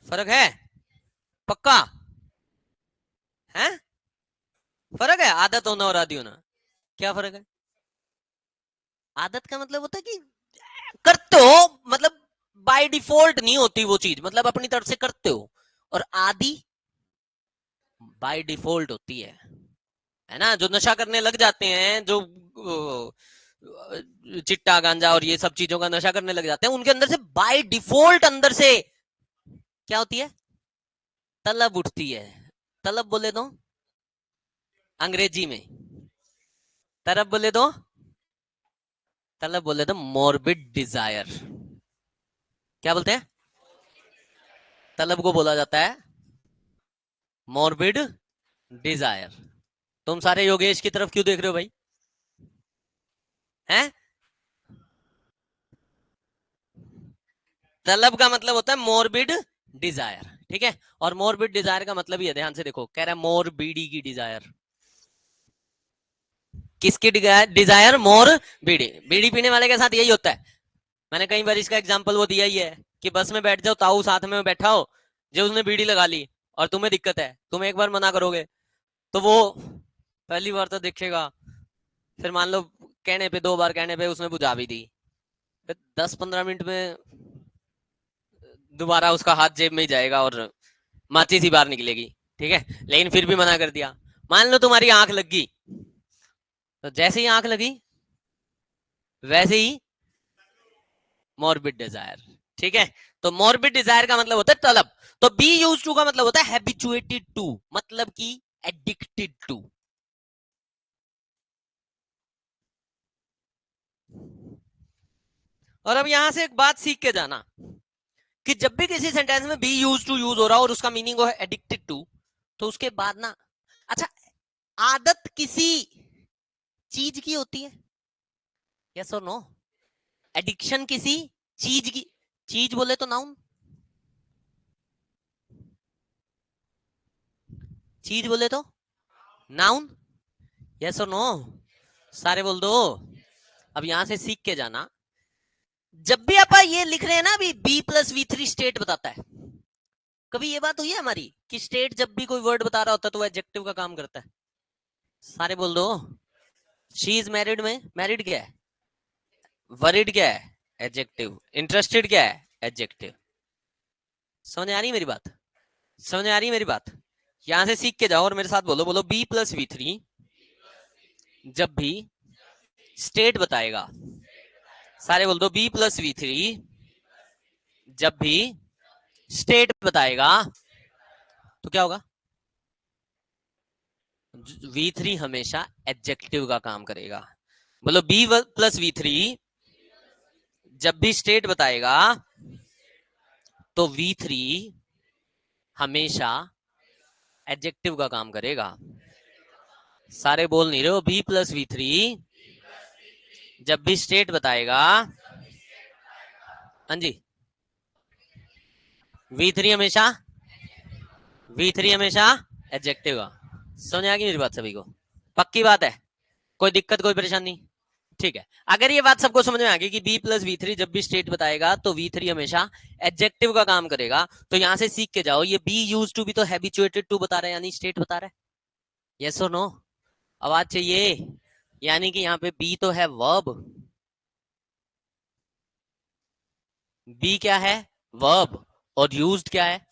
[SPEAKER 1] फर्क है? पक्का है? फर्क है आदत होना और आदी होना? क्या फर्क है? आदत का मतलब होता है कि करते हो, मतलब बाय डिफॉल्ट नहीं होती वो चीज, मतलब अपनी तरफ से करते हो। और आदि बाय डिफॉल्ट होती है ना? जो नशा करने लग जाते हैं, जो चिट्टा गांजा और ये सब चीजों का नशा करने लग जाते हैं, उनके अंदर से बाय डिफॉल्ट अंदर से क्या होती है? तलब उठती है। तलब बोले तो अंग्रेजी में, तरब बोले तो, तलब बोले तो मॉर्बिड डिजायर। क्या बोलते हैं? तलब को बोला जाता है मॉर्बिड डिजायर। तुम सारे योगेश की तरफ क्यों देख रहे हो भाई? हैं? तलब का मतलब होता है मोरबिड डिजायर। ठीक है? और मोरबिड डिजायर का मतलब ही है, ध्यान से देखो, कह रहा है मोरबिडी की डिजायर। किसकी डिजायर? मोर बीड़ी। बीड़ी पीने वाले के साथ यही होता है। मैंने कई बार इसका एग्जाम्पल वो दिया ही है कि बस में बैठ जाओ, ताऊ साथ में बैठा हो, जो उसने बीड़ी लगा ली और तुम्हें दिक्कत है, तुम एक बार मना करोगे तो वो पहली बार तो देखेगा, फिर मान लो कहने पे, दो बार कहने पे उसने बुझा भी दी, फिर 10-15 मिनट में दोबारा उसका हाथ जेब में ही जाएगा और माचिस ही बाहर निकलेगी। ठीक है? लेकिन फिर भी मना कर दिया। मान लो तुम्हारी आंख लग गई, तो जैसे ही आंख लगी वैसे ही मॉर्बिड डिजायर। ठीक है? तो मॉर्बिड डिजायर का मतलब होता है तलब। तो बी यूज टू का मतलब होता है हैबिचुएटेड टू, मतलब कि एडिक्टेड टू। और अब यहां से एक बात सीख के जाना कि जब भी किसी सेंटेंस में बी यूज टू यूज हो रहा हो और उसका मीनिंग हो एडिक्टेड टू, तो उसके बाद ना, अच्छा, आदत किसी चीज की होती है? यस और नो? एडिक्शन किसी चीज की, चीज बोले तो नाउन, चीज बोले तो नाउन। यस और नो? सारे बोल दो। अब यहां से सीख के जाना, जब भी आप ये लिख रहे हैं ना, अभी be plus V three state बताता है, कभी ये बात हुई है हमारी कि स्टेट जब भी कोई वर्ड बता रहा होता है तो वो एडजेक्टिव का काम करता है? सारे बोल दो। शी इज मैरिड में मैरिड क्या है? वरिड क्या है? एडजेक्टिव। इंटरेस्टेड क्या है? एडजेक्टिव। समझ आ रही मेरी बात? समझ आ रही मेरी बात? यहां से सीख के जाओ और मेरे साथ बोलो, बोलो बी प्लस वी थ्री जब भी स्टेट बताएगा। सारे बोल दो, बी प्लस वी थ्री जब भी स्टेट बताएगा तो क्या होगा? V3 हमेशा एडजेक्टिव का काम करेगा। बोलो, बी प्लस V3 जब भी स्टेट बताएगा तो V3 हमेशा एडजेक्टिव का काम करेगा। सारे बोल नहीं रहे हो। बी प्लस V3 जब भी स्टेट बताएगा, हाँ जी, V3 हमेशा एडजेक्टिव का। समझ आ गई मेरी बात सभी को? पक्की बात है? कोई दिक्कत, कोई परेशानी? ठीक है। अगर ये बात सबको समझ में आ गई कि बी प्लस वी थ्री जब भी स्टेट बताएगा तो V3 हमेशा एडजेक्टिव का काम करेगा, तो यहां से सीख के जाओ, ये बी यूज टू भी तो हैबिचुएटेड टू बता रहा है, यानी स्टेट बता रहा है। यस और नो? आवाज चाहिए? यानी कि यहाँ पे बी तो है वर्ब। बी क्या है? वर्ब। और यूज्ड क्या है?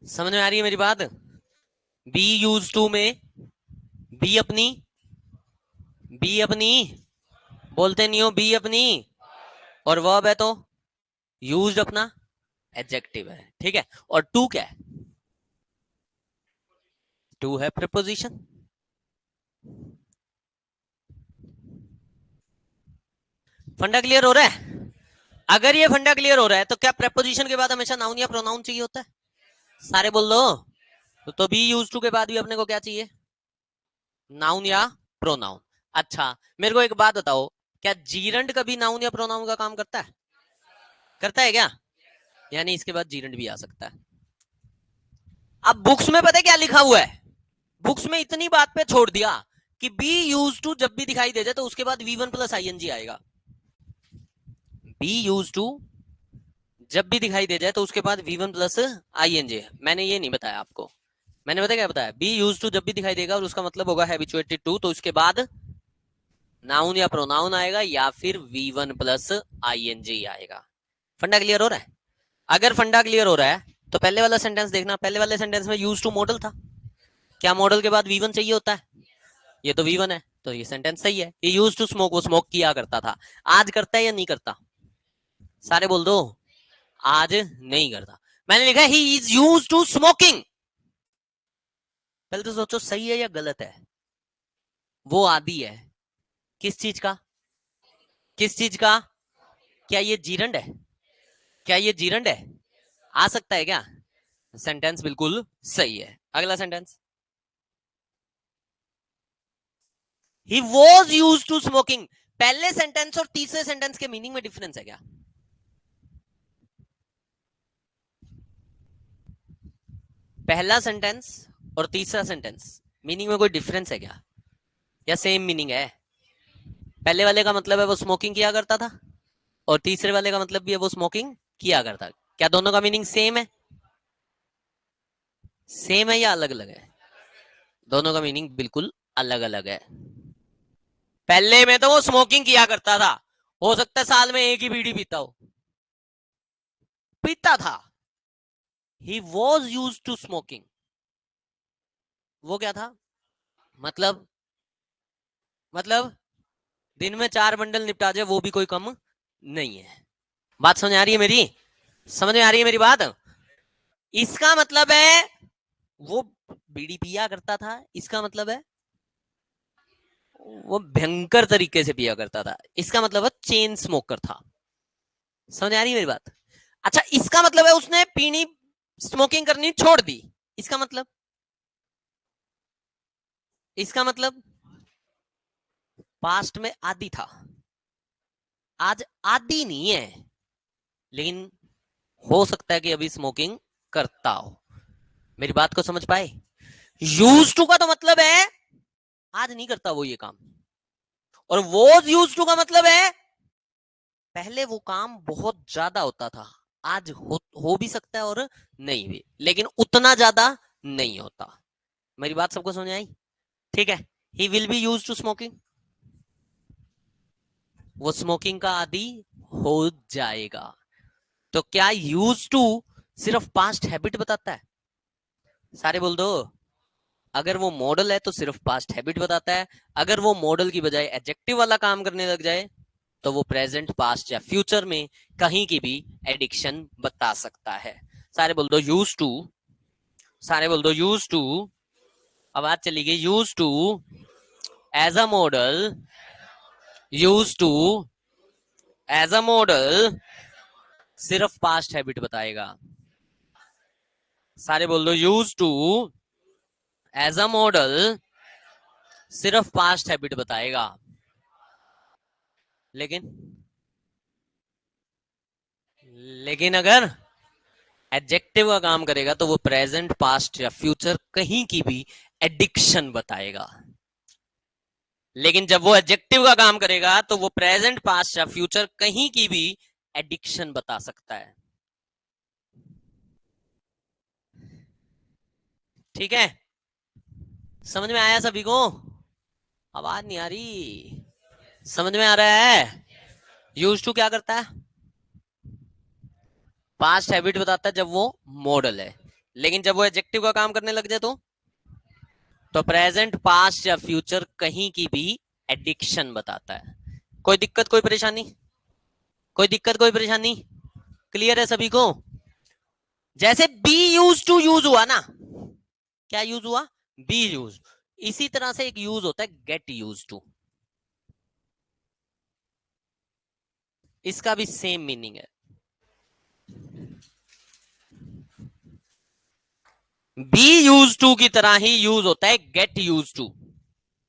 [SPEAKER 1] समझ में आ रही है मेरी बात? बी यूज टू में बी अपनी बोलते नहीं हो, बी अपनी, और वर्ब है तो यूज्ड अपना एडजेक्टिव है। ठीक है। और टू क्या है? टू है प्रीपोजिशन। फंडा क्लियर हो रहा है? अगर ये फंडा क्लियर हो रहा है तो क्या प्रेपोजिशन के बाद हमेशा नाउन या प्रोनाउन चाहिए होता है? सारे बोल दो। तो बी यूज टू के बाद भी अपने को क्या चाहिए? नाउन या प्रोनाउन। अच्छा, मेरे को एक बात बताओ, क्या जीरंड कभी नाउन या प्रोनाउन का काम करता है? करता है क्या? यानी इसके बाद जीरंड भी आ सकता है। अब बुक्स में पता है क्या लिखा हुआ है? बुक्स में इतनी बात पे छोड़ दिया कि बी यूज टू जब भी दिखाई दे जाए तो उसके बाद V1 प्लस ING आएगा। बी यूज टू जब भी दिखाई दे जाए तो उसके बाद V1 प्लस ING। मैंने ये नहीं बताया आपको। मैंने बताया क्या बताया? बी यूज टू जब भी दिखाई देगा और उसका मतलब होगा हैबिचुएटेड टू, तो उसके बाद नाउन या प्रोनाउन आएगा या फिर V1 प्लस ING आएगा। फंडा क्लियर हो रहा है? अगर फंडा क्लियर हो रहा है तो पहले वाला सेंटेंस देखना। पहले वाले सेंटेंस में यूज टू मॉडल था। क्या मॉडल के बाद V1 चाहिए होता है? ये तो V1 है, तो ये सेंटेंस सही है। ये यूज टू स्मोक, वो स्मोक किया करता था। आज करता है या नहीं करता? सारे बोल दो। आज नहीं करता। मैंने लिखा he is use to smoking. पहले तो सोचो सही है या गलत है। वो आदि है किस चीज का? किस चीज का? क्या ये जीरंड है? क्या ये जीरंड है? आ सकता है क्या? सेंटेंस बिल्कुल सही है। अगला sentence, he was used to smoking. पहले सेंटेंस और तीसरे सेंटेंस के मीनिंग में डिफरेंस है क्या? पहला सेंटेंस और तीसरा सेंटेंस मीनिंग में कोई डिफरेंस है क्या, या सेम मीनिंग है? पहले वाले का मतलब है वो स्मोकिंग किया करता था, और तीसरे वाले का मतलब भी है वो स्मोकिंग किया करता। क्या दोनों का मीनिंग सेम है? सेम है या अलग अलग है? दोनों का मीनिंग बिल्कुल अलग अलग है। पहले में तो वो स्मोकिंग किया करता था, हो सकता है साल में एक ही बीड़ी पीता हो, पीता था। He was used to smoking, वो क्या था? मतलब दिन में 4 बंडल निपटा जाए वो भी कोई कम नहीं है। बात समझ आ रही है मेरी? समझ में आ रही है मेरी बात? इसका मतलब है वो बीड़ी पिया करता था, इसका मतलब है वो भयंकर तरीके से पिया करता था, इसका मतलब है चेन स्मोकर था। समझ आ रही है मेरी बात? अच्छा, इसका मतलब है उसने पीनी स्मोकिंग करनी छोड़ दी, इसका मतलब, इसका मतलब पास्ट में आदी था, आज आदी नहीं है, लेकिन हो सकता है कि अभी स्मोकिंग करता हो। मेरी बात को समझ पाए? यूज टू का तो मतलब है आज नहीं करता वो ये काम, और वॉज यूज टू का मतलब है पहले वो काम बहुत ज्यादा होता था, आज हो भी सकता है और नहीं भी, लेकिन उतना ज्यादा नहीं होता। मेरी बात सबको समझ आई? ठीक है। He will be use to smoking, वो स्मोकिंग का आदि हो जाएगा। तो क्या यूज टू सिर्फ पास्ट हैबिट बताता है? सारे बोल दो। अगर वो मॉडल है तो सिर्फ पास्ट हैबिट बताता है, अगर वो मॉडल की बजाय एडजेक्टिव वाला काम करने लग जाए तो वो प्रेजेंट, पास्ट या फ्यूचर में कहीं की भी एडिक्शन बता सकता है। सारे बोल दो यूज टू, सारे बोल दो यूज टू। आवाज चली गई। Used to as a modal, used to as a modal सिर्फ पास्ट हैबिट बताएगा। सारे बोल दो used to as a modal सिर्फ पास्ट हैबिट बताएगा। लेकिन लेकिन अगर एडजेक्टिव का काम करेगा तो वो प्रेजेंट, पास्ट या फ्यूचर कहीं की भी एडिक्शन बताएगा। लेकिन जब वो एडजेक्टिव का काम करेगा तो वो प्रेजेंट, पास्ट या फ्यूचर कहीं की भी एडिक्शन बता सकता है। ठीक है? समझ में आया सभी को? आवाज नहीं आ रही? समझ में आ रहा है? यूज टू क्या करता है? पास्ट हैबिट बताता है जब वो मॉडल है। लेकिन जब वो एडजेक्टिव का काम करने लग जाए तो प्रेजेंट, पास्ट या फ्यूचर कहीं की भी एडिक्शन बताता है। कोई दिक्कत, कोई परेशानी? कोई दिक्कत, कोई परेशानी? क्लियर है सभी को? जैसे बी यूज टू यूज हुआ ना, क्या यूज हुआ? B use. इसी तरह से एक यूज होता है गेट यूज टू, इसका भी सेम मीनिंग है। बी यूज टू की तरह ही यूज होता है गेट यूज टू,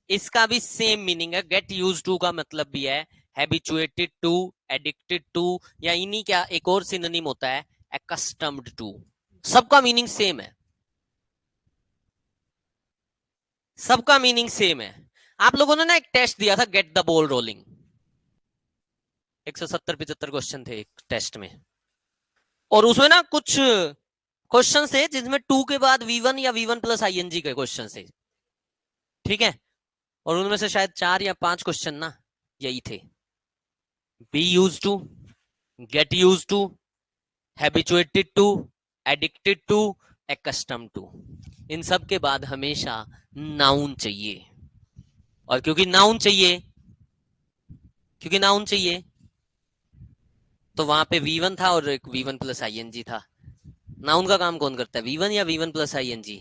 [SPEAKER 1] इसका भी सेम मीनिंग है। गेट यूज टू का मतलब भी है हैबिचुएटेड टू, एडिक्टेड टू, या इन्हीं क्या एक और सिनोनिम होता है एक्स्टम्ड टू। सबका मीनिंग सेम है, सबका मीनिंग सेम है। आप लोगों ने ना एक टेस्ट दिया था get the ball rolling, 170-75 question थे एक टेस्ट में, और उसमें ना कुछ क्वेश्चन थे जिसमें टू के बाद V1 या V1 प्लस आईएनजी के क्वेश्चन थे। ठीक है? और उनमें से शायद 4 या 5 क्वेश्चन ना यही थे, be use to, get use to, habituated to, addicted to, accustom to. इन सब के बाद हमेशा नाउन चाहिए, और क्योंकि नाउन चाहिए तो वहां पे V1 था और एक V1 प्लस आईएनजी था। नाउन का काम कौन करता है, V1 या V1 plus ING?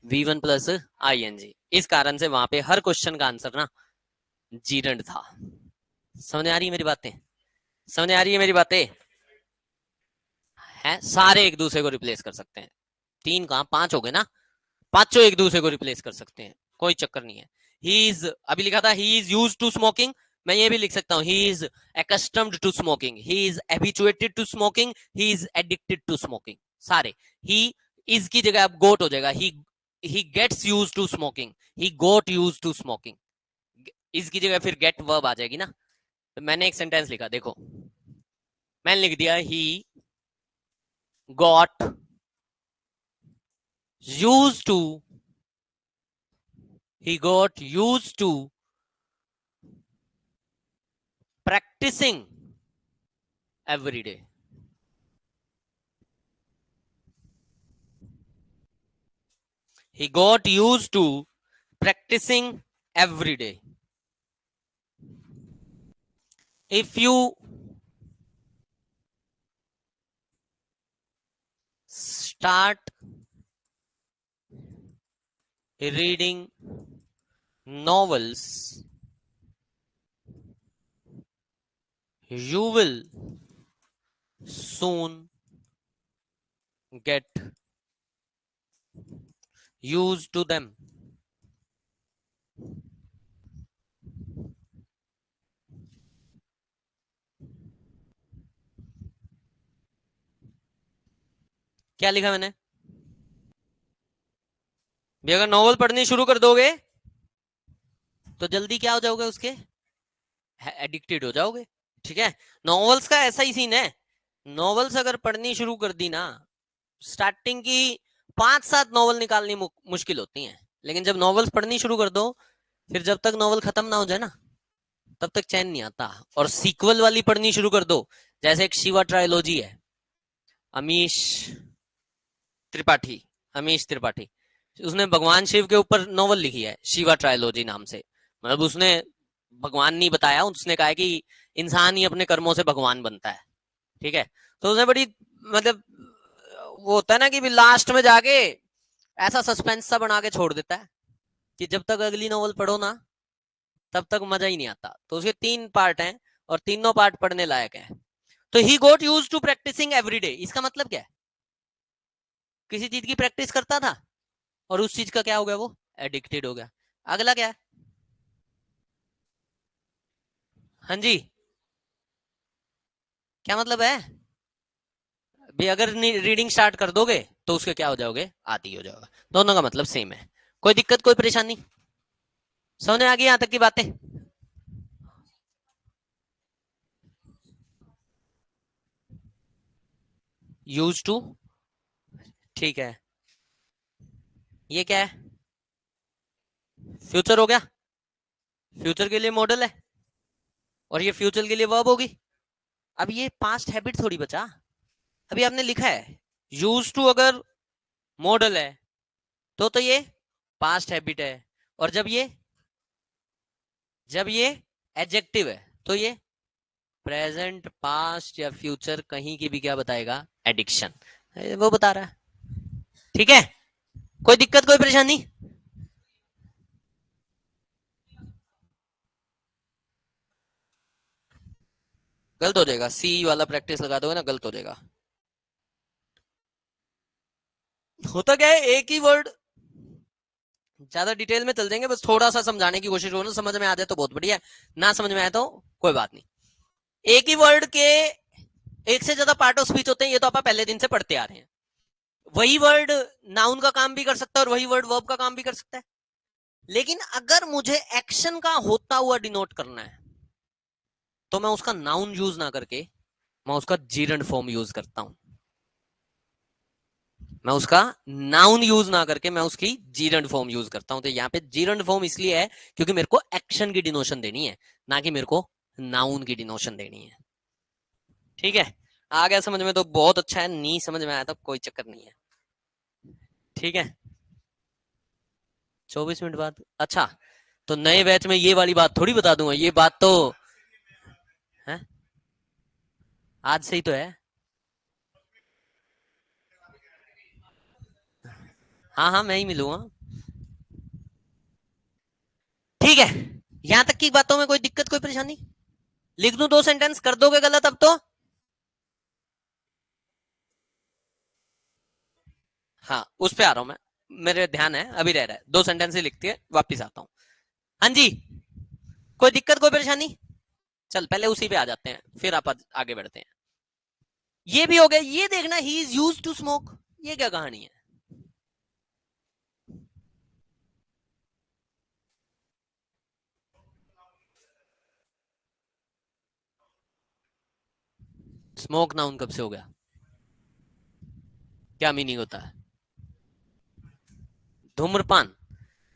[SPEAKER 1] V1 plus ING. इस कारण से वहां पे हर क्वेश्चन का आंसर ना जीरंड था। समझ आ रही है मेरी बातें? समझ आ रही है मेरी बातें? है, सारे एक दूसरे को रिप्लेस कर सकते हैं। 3 कहां 5 हो गए ना, पांचों एक दूसरे को रिप्लेस कर सकते हैं, कोई चक्कर नहीं है। ही इज, अभी लिखा था he is use to smoking, मैं ये भी लिख सकता हूँ he is accustomed to smoking, he is habituated to smoking, he is addicted to smoking. सारे ही इज की जगह अब गोट हो जाएगा, he gets use to smoking, he got use to smoking. इसकी जगह फिर गेट वर्ब आ जाएगी ना। तो मैंने एक सेंटेंस लिखा, देखो मैंने लिख दिया he got used to, he got used to practicing every day. He got used to practicing every day. If you start reading novels, you will soon get used to them. क्या लिखा मैंने भी? अगर नॉवल पढ़नी शुरू कर दोगे तो जल्दी क्या हो जाओगे उसके, एडिक्टेड हो जाओगे। ठीक है, नॉवेल्स का ऐसा ही सीन है। नॉवेल्स अगर पढ़नी शुरू कर दी ना, स्टार्टिंग की 5-7 नॉवल निकालनी मुश्किल होती हैं, लेकिन जब नॉवेल्स पढ़नी शुरू कर दो, फिर जब तक नॉवल खत्म ना हो जाए ना, तब तक चैन नहीं आता। और सीक्वल वाली पढ़नी शुरू कर दो, जैसे एक शिवा ट्रायोलॉजी है, अमीश त्रिपाठी, अमीश त्रिपाठी, उसने भगवान शिव के ऊपर नॉवल लिखी है शिवा ट्रायोलॉजी नाम से। मतलब उसने भगवान नहीं बताया, उसने कहा कि इंसान ही अपने कर्मों से भगवान बनता है। ठीक है, तो उसने बड़ी, मतलब वो होता है ना कि लास्ट में जाके ऐसा सस्पेंस सा बना के छोड़ देता है कि जब तक अगली नॉवल पढ़ो ना, तब तक मजा ही नहीं आता। तो उसके 3 पार्ट हैं और तीनों पार्ट पढ़ने लायक है। तो he got use to practising every day, इसका मतलब क्या है, किसी चीज की प्रैक्टिस करता था और उस चीज का क्या हो गया, वो एडिक्टेड हो गया। अगला क्या है, हाँ जी, क्या मतलब है भी, अगर रीडिंग स्टार्ट कर दोगे तो उसके क्या हो जाओगे, आदी हो जाओगे। दोनों का मतलब सेम है। कोई दिक्कत, कोई परेशानी, समझ में आ गई यहां तक की बातें? यूज टू, ठीक है, ये क्या है, फ्यूचर हो गया, फ्यूचर के लिए मॉडल है, और ये फ्यूचर के लिए वर्ब होगी। अब ये पास्ट हैबिट थोड़ी बचा, अभी आपने लिखा है यूज टू, अगर मॉडल है तो ये पास्ट हैबिट है, और जब ये एडजेक्टिव है तो ये प्रेजेंट, पास्ट या फ्यूचर, कहीं की भी क्या बताएगा, एडिक्शन, वो बता रहा है। ठीक है, कोई दिक्कत, कोई परेशानी? गलत हो जाएगा, सी वाला प्रैक्टिस लगा दोगे ना, गलत हो जाएगा। होता क्या है, एक ही वर्ड, ज्यादा डिटेल में चल जाएंगे, बस थोड़ा सा समझाने की कोशिश करो, समझ में आ जाए तो बहुत बढ़िया, ना समझ में आए तो कोई बात नहीं। एक ही वर्ड के एक से ज्यादा पार्ट ऑफ स्पीच होते हैं, ये तो आप पहले दिन से पढ़ते आ रहे हैं। वही वर्ड नाउन का काम भी कर सकता है और वही वर्ड वर्ब का काम भी कर सकता है। लेकिन अगर मुझे एक्शन का होता हुआ डिनोट करना है, तो मैं उसका नाउन यूज ना करके मैं उसका जीरंड फॉर्म यूज करता हूं। मैं उसका नाउन यूज ना करके मैं उसकी जीरंड फॉर्म यूज करता हूं। तो यहाँ पे जीरंड फॉर्म इसलिए है क्योंकि मेरे को एक्शन की डिनोशन देनी है, ना कि मेरे को नाउन की डिनोशन देनी है। ठीक है, आ गया समझ में तो बहुत अच्छा है, नहीं समझ में आया तो कोई चक्कर नहीं है। ठीक है, 24 मिनट बाद, अच्छा, तो नए बैच में ये वाली बात थोड़ी बता दूंगा, ये बात तो है, आज से ही तो है। हाँ हाँ, मैं ही मिलूंगा। ठीक है, यहां तक की बातों में कोई दिक्कत, कोई परेशानी? लिख दूं 2 सेंटेंस, कर दोगे गलत अब तो? हाँ, उस पे आ रहा हूं मैं, मेरे ध्यान है, अभी रह रहा है, 2 सेंटेंस ही लिखती है, वापिस आता हूँ। हाँ जी, कोई दिक्कत, कोई परेशानी? चल पहले उसी पे आ जाते हैं, फिर आप आगे बढ़ते हैं। ये भी हो गया, ये देखना, he is use to smoke, ये क्या कहानी है? स्मोक नाउन कब से हो गया, क्या मीनिंग होता है? धूम्रपान,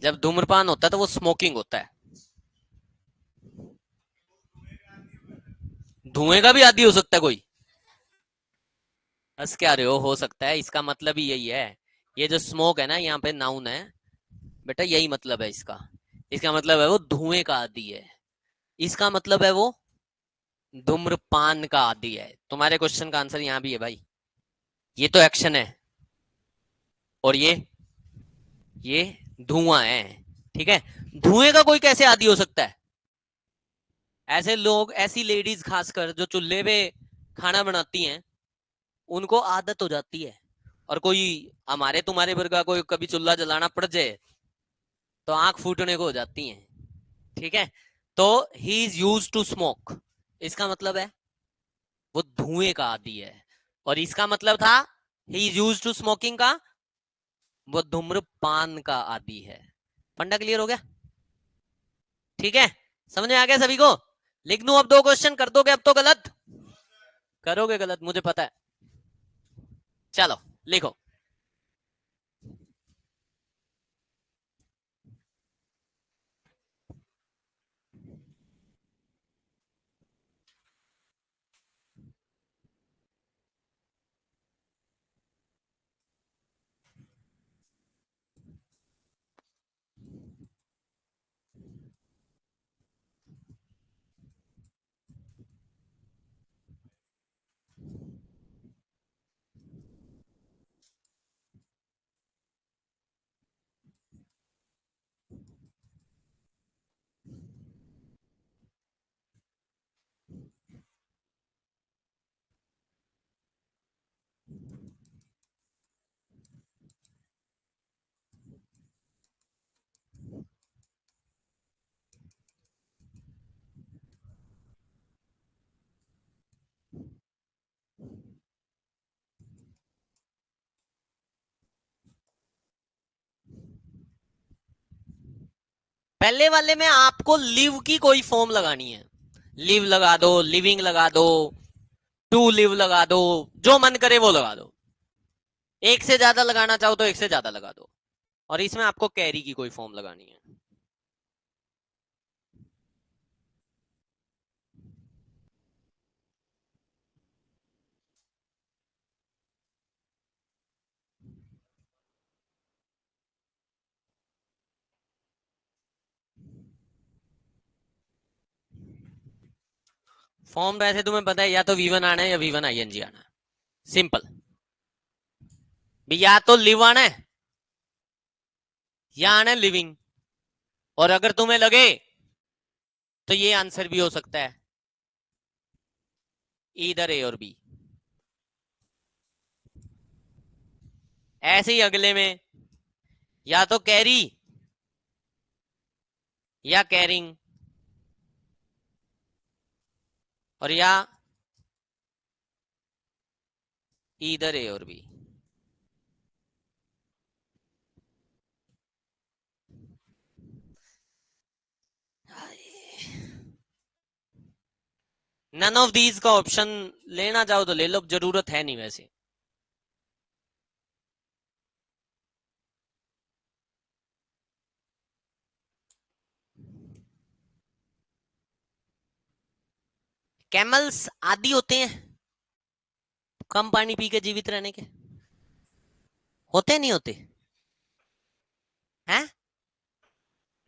[SPEAKER 1] जब धूम्रपान होता है तो वो स्मोकिंग होता है। धुएं का भी आदी हो सकता है कोई? हंस क्या रहे हो सकता है, इसका मतलब ही यही है। ये जो स्मोक है ना, यहाँ पे नाउन है बेटा, यही मतलब है इसका। इसका मतलब है वो धुएं का आदी है, इसका मतलब है वो धूम्रपान का आदी है। तुम्हारे क्वेश्चन का आंसर यहाँ भी है भाई, ये तो एक्शन है, और ये धुआं है। ठीक है, धुएं का कोई कैसे आदी हो सकता है? ऐसे लोग, ऐसी लेडीज खासकर जो चूल्हे पे खाना बनाती हैं, उनको आदत हो जाती है। और कोई हमारे तुम्हारे वर्ग का कोई कभी चूल्हा जलाना पड़ जाए तो आंख फूटने को हो जाती है। ठीक है, तो he is use to smoke, इसका मतलब है वो धुएं का आदी है। और इसका मतलब था he is use to smoking का, वो धूम्रपान का आदी है। फंडा क्लियर हो गया? ठीक है, समझ में आ गया सभी को? लिख दूं अब 2 क्वेश्चन? कर दोगे अब तो गलत? करोगे गलत, मुझे पता है। चलो लिखो। पहले वाले में आपको लिव की कोई फॉर्म लगानी है। लिव लगा दो, लिविंग लगा दो, टू लिव लगा दो, जो मन करे वो लगा दो। एक से ज्यादा लगाना चाहो तो एक से ज्यादा लगा दो। और इसमें आपको कैरी की कोई फॉर्म लगानी है। फॉर्म वैसे तुम्हें पता है, या तो V1 आना है या V1 ING आना है। सिंपल। या तो लिव आना है या आना है लिविंग। और अगर तुम्हें लगे तो ये आंसर भी हो सकता है, इधर ए और बी। ऐसे ही अगले में या तो कैरी या कैरिंग, और या इधर ए और बी। नन ऑफ दीज का ऑप्शन लेना चाहो तो ले लो, जरूरत है नहीं वैसे। कैमल्स आदी होते हैं कम पानी पी के जीवित रहने के। होते नहीं होते? हैं?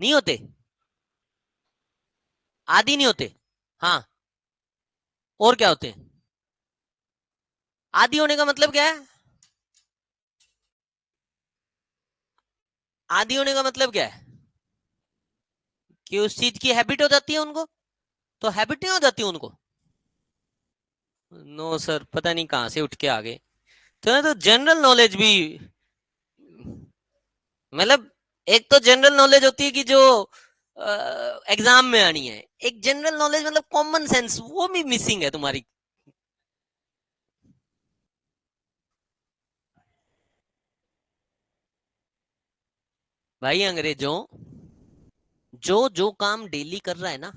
[SPEAKER 1] नहीं होते? आदी नहीं होते? हाँ। और क्या होते हैं? आदी होने का मतलब क्या है? आदी होने का मतलब क्या है? कि उस चीज की हैबिट हो जाती है उनको। तो हैबिट नहीं हो जाती उनको? नो सर, पता नहीं कहां से उठ के आ गए। तो जनरल नॉलेज भी, मतलब एक तो जनरल नॉलेज होती है कि जो एग्जाम में आनी है, एक जनरल नॉलेज मतलब कॉमन सेंस, वो भी मिसिंग है तुम्हारी। भाई अंग्रेजों, जो जो काम डेली कर रहा है ना,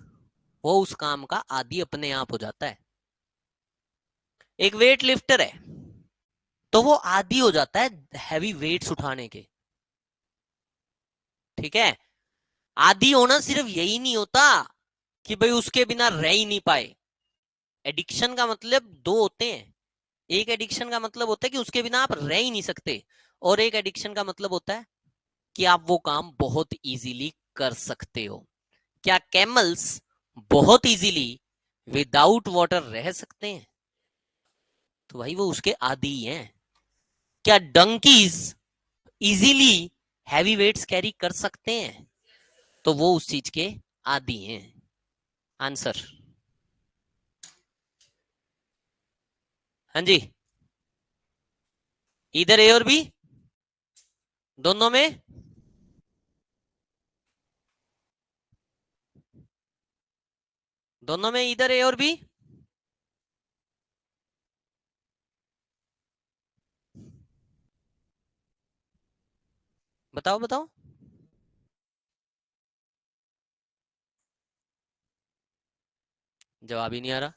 [SPEAKER 1] वो उस काम का आदी अपने आप हो जाता है। एक वेट लिफ्टर है तो वो आदी हो जाता है हैवी वेट्स उठाने के। ठीक है। आदी होना सिर्फ यही नहीं होता कि भाई उसके बिना रह ही नहीं पाए। एडिक्शन का मतलब दो होते हैं। एक एडिक्शन का मतलब होता है कि उसके बिना आप रह ही नहीं सकते, और एक एडिक्शन का मतलब होता है कि आप वो काम बहुत इजीली कर सकते हो। क्या कैमल्स बहुत इजीली विदाउट वाटर रह सकते हैं? तो भाई वो उसके आदी ही हैं। क्या donkeys easily heavy weights carry कर सकते हैं? तो वो उस चीज के आदी हैं। आंसर। हाँ जी। इधर ए और बी दोनों में? दोनों में इधर ए और बी? बताओ बताओ। जवाब ही नहीं आ रहा।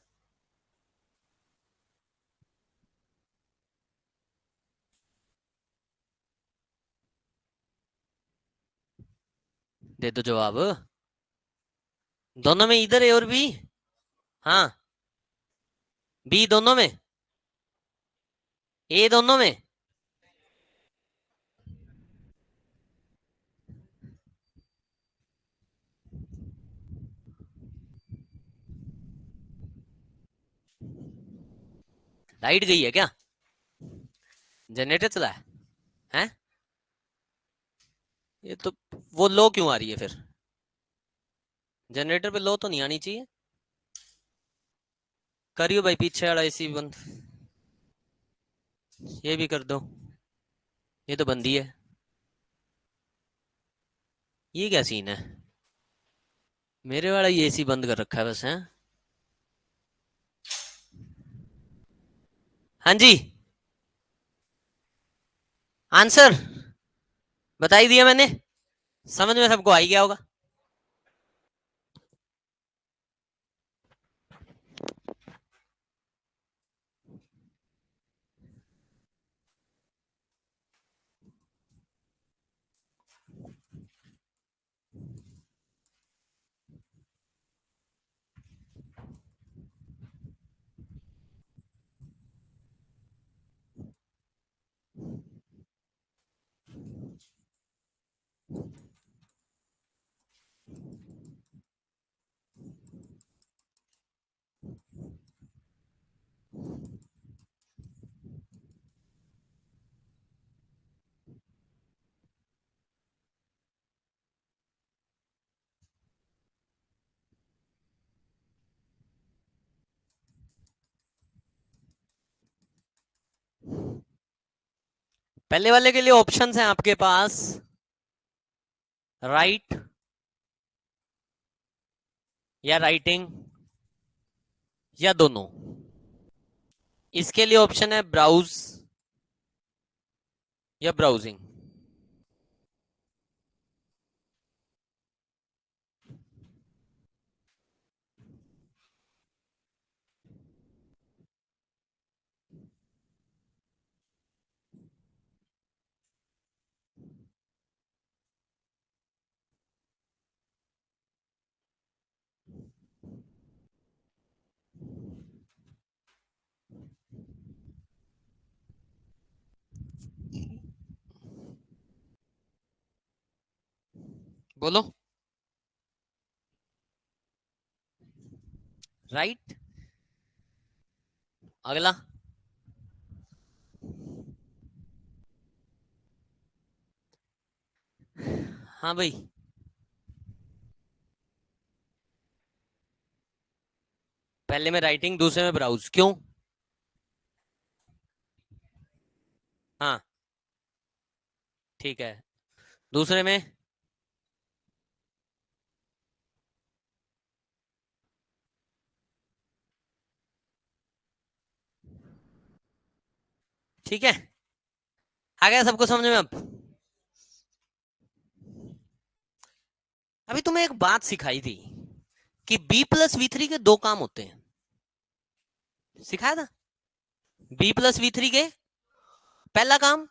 [SPEAKER 1] दे दो जवाब। दोनों में, इधर ए और बी। हाँ, बी दोनों में, ए दोनों में। लाइट गई है क्या? जनरेटर चला है? हैं? ये तो, वो लो क्यों आ रही है फिर? जनरेटर पे लो तो नहीं आनी चाहिए। करियो भाई, पीछे वाला एसी बंद। ये भी कर दो। ये तो बंद ही है। ये क्या सीन है? मेरे वाला ये एसी बंद कर रखा है बस, है। हाँ जी। आंसर बता ही दिया मैंने। समझ में सबको आ ही गया होगा। पहले वाले के लिए ऑप्शंस हैं आपके पास, राइट या राइटिंग या दोनों। इसके लिए ऑप्शन है ब्राउज या ब्राउजिंग। बोलो। राइट। अगला। हाँ भाई। पहले में राइटिंग, दूसरे में ब्राउज, क्यों? हाँ, ठीक है। दूसरे में? ठीक है, आ गया सबको समझ में अब? अभी तुम्हें एक बात सिखाई थी कि B+V3 के दो काम होते हैं। सिखाया था। B+V3 के पहला काम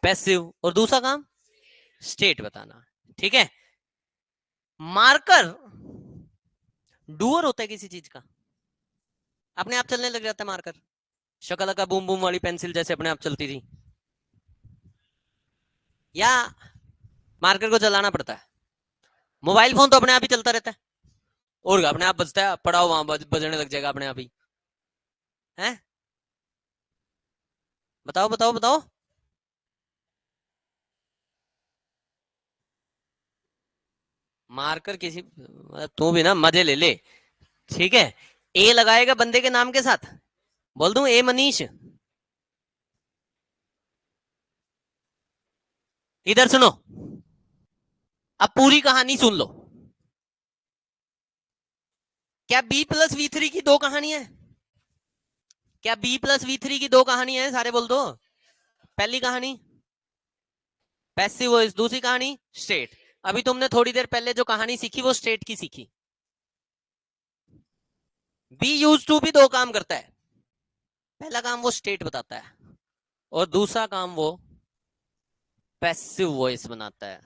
[SPEAKER 1] पैसिव और दूसरा काम स्टेट बताना। ठीक है। मार्कर डूअर होता है किसी चीज का, अपने आप चलने लग जाता है मार्कर। शकल का बूम बूम वाली पेंसिल जैसे अपने आप चलती थी, या मार्कर को चलाना पड़ता है? मोबाइल फोन तो अपने आप ही चलता रहता है, और अपने आप बजता है, पड़ा हो वहां बजने लग जाएगा अपने आप ही। है? बताओ बताओ बताओ। मार्कर किसी, तू भी ना मजे ले ले। ठीक है। ए लगाएगा बंदे के नाम के साथ, बोल दूं ए मनीष। इधर सुनो, अब पूरी कहानी सुन लो। क्या B+V3 की दो कहानियां हैं? क्या B+V3 की दो कहानियां हैं? सारे बोल दो। पहली कहानी पैसिव वॉइस, दूसरी कहानी स्टेट। अभी तुमने थोड़ी देर पहले जो कहानी सीखी वो स्टेट की सीखी। बी यूज टू भी दो काम करता है। पहला काम वो स्टेट बताता है और दूसरा काम वो पैसिव वॉइस बनाता है।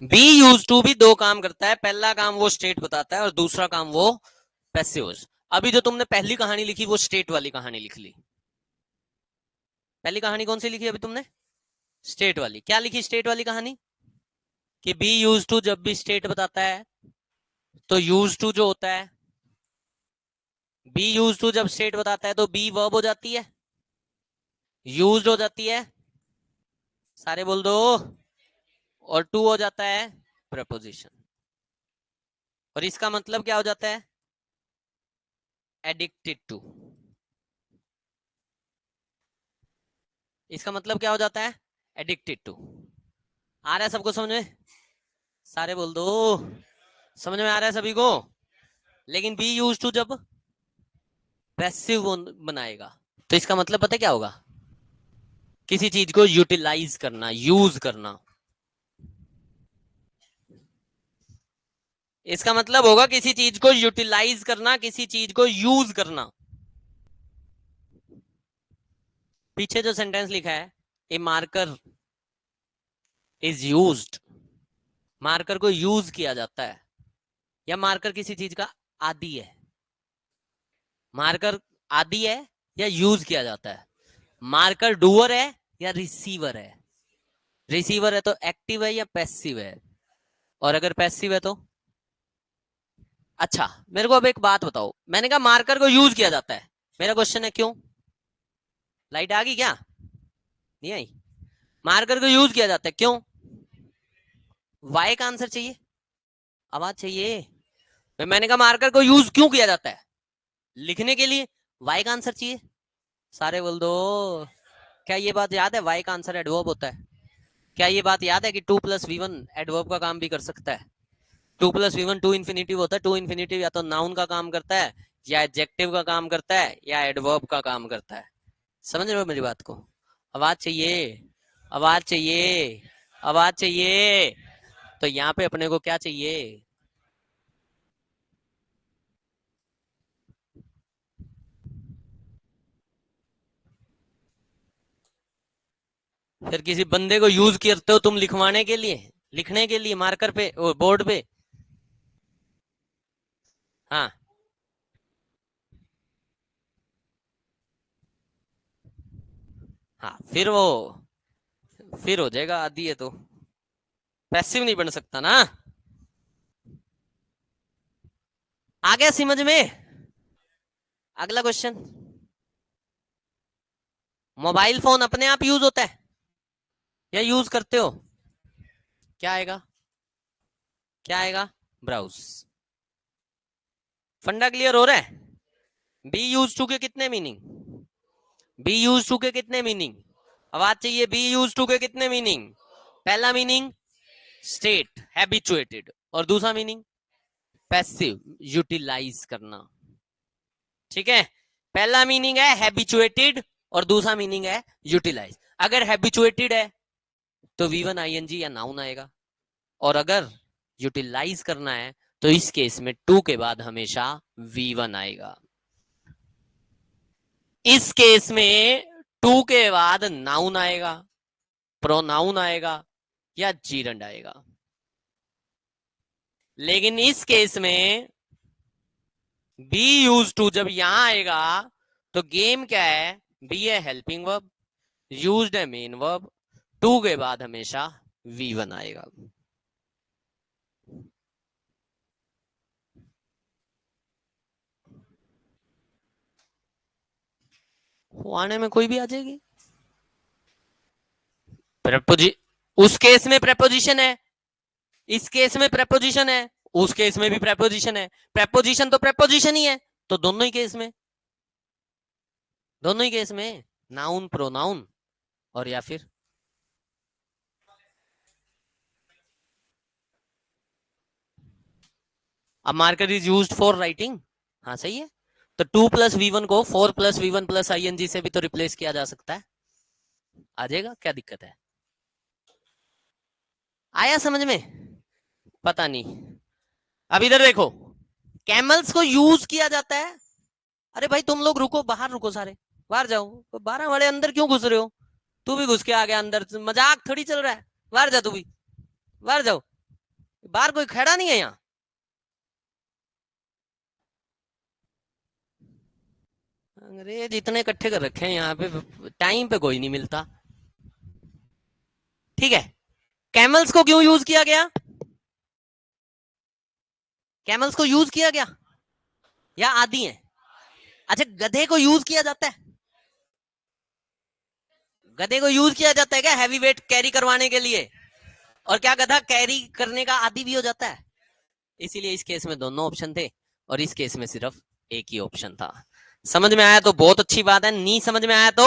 [SPEAKER 1] बी यूज टू भी दो काम करता है, पहला काम वो स्टेट बताता है और दूसरा काम वो पैसिव वॉइस। अभी जो तुमने पहली कहानी लिखी वो स्टेट वाली कहानी लिख ली। पहली कहानी कौन सी लिखी अभी तुमने? स्टेट वाली। क्या लिखी स्टेट वाली कहानी? कि बी यूज टू जब भी स्टेट बताता है तो यूज टू जो होता है, बी यूज टू जब स्टेट बताता है तो बी वर्ब हो जाती है, यूज्ड हो जाती है, सारे बोल दो, और टू हो जाता है प्रपोजिशन। और इसका मतलब क्या हो जाता है? Addicted to. इसका मतलब क्या हो जाता है? Addicted to. आ रहा है सबको समझ में? सारे बोल दो, समझ में आ रहा है सभी को? लेकिन बी यूज टू जब पैसिव बनाएगा तो इसका मतलब पता है क्या होगा? किसी चीज को यूटिलाइज करना, यूज करना। इसका मतलब होगा किसी चीज को यूटिलाइज करना, किसी चीज को यूज करना। पीछे जो सेंटेंस लिखा है, ए मार्कर इज यूज्ड, मार्कर को यूज किया जाता है, या मार्कर किसी चीज का आदि है? मार्कर आदि है या यूज किया जाता है? मार्कर डूअर है या रिसीवर है? रिसीवर है तो एक्टिव है या पैसिव है? और अगर पैसिव है तो? अच्छा, मेरे को अब एक बात बताओ, मैंने कहा मार्कर को यूज किया जाता है, मेरा क्वेश्चन है क्यों? लाइट आ गई क्या? नहीं आई? मार्कर को यूज किया जाता है क्यों? वाई का आंसर चाहिए, आवाज चाहिए। मैंने कहा मार्कर को यूज क्यों किया जाता है? लिखने के लिए। वाई का आंसर चाहिए, सारे बोल दो। क्या ये बात याद है? वाई का आंसर एडवर्ब होता है। क्या ये बात याद है कि to plus V one adverb का काम भी कर सकता है? To plus V one to infinitive होता है। टू इन्फिनेटिव या तो नाउन का काम करता है, या एडजेक्टिव का काम करता है, या एडवर्ब का काम करता है। समझ रहे हो मेरी बात को? आवाज चाहिए, आवाज चाहिए, आवाज चाहिए। तो यहाँ पे अपने को क्या चाहिए? फिर किसी बंदे को यूज करते हो तुम लिखवाने के लिए, लिखने के लिए मार्कर पे, बोर्ड पे? हाँ, हाँ, फिर हो जाएगा आदि है तो पैसिव नहीं बन सकता ना। आ गया समझ में? अगला क्वेश्चन। मोबाइल फोन अपने आप यूज होता है या यूज करते हो? क्या आएगा? क्या आएगा? ब्राउज। फंडा क्लियर हो रहा है? बी यूज टू के कितने मीनिंग? बी यूज टू के कितने मीनिंग? आवाज चाहिए। बी यूज टू के कितने मीनिंग? पहला मीनिंग स्टेट, हैबिचुएटेड, और दूसरा मीनिंग पैसिव, यूटिलाइज करना। ठीक है, पहला मीनिंग है हैबिचुएटेड और दूसरा मीनिंग है यूटिलाइज। अगर हैबिचुएटेड है तो V one I N G या नाउन आएगा, और अगर यूटिलाइज करना है तो इस केस में टू के बाद हमेशा वी वन आएगा। इस केस में टू के बाद नाउन आएगा, प्रोनाउन आएगा, या जीरंड आएगा। लेकिन इस केस में बी यूज टू जब यहां आएगा तो गेम क्या है? बी है हेल्पिंग वर्ब, यूज्ड है मेन वर्ब, टू के बाद हमेशा वी वन आएगा। आने में कोई भी आ जाएगी। प्रेपोजि उस केस में प्रेपोजिशन है, इस केस में प्रेपोजिशन है, उस केस में भी प्रेपोजिशन है। प्रेपोजिशन तो प्रेपोजिशन ही है, तो दोनों ही केस में, दोनों ही केस में नाउन प्रोनाउन, और या फिर अब marker is used for writing. हाँ सही है, तो टू प्लस वी वन को for plus V one plus I N G से भी तो रिप्लेस किया जा सकता है। आ जाएगा, क्या दिक्कत है? आया समझ में? पता नहीं। अब इधर देखो, कैमल्स को यूज किया जाता है। अरे भाई तुम लोग रुको, बाहर रुको, सारे बाहर जाओ। 12 वाले अंदर क्यों घुस रहे हो? तू भी घुस के आ गया अंदर, मजाक थोड़ी चल रहा है। बाहर जा, तू भी बाहर जाओ। बाहर कोई खड़ा नहीं है यहाँ। अंग्रेज इतने इकट्ठे कर रखे हैं यहाँ पे, टाइम पे कोई नहीं मिलता। ठीक है, कैमल्स को क्यों यूज किया गया? कैमल्स को यूज किया गया या आदि है? अच्छा, गधे को यूज किया जाता है? गधे को यूज किया जाता है क्या हैवी वेट कैरी करवाने के लिए? और क्या गधा कैरी करने का आदि भी हो जाता है? इसीलिए इस केस में दोनों ऑप्शन थे और इस केस में सिर्फ एक ही ऑप्शन था। समझ में आया तो बहुत अच्छी बात है, नहीं समझ में आया तो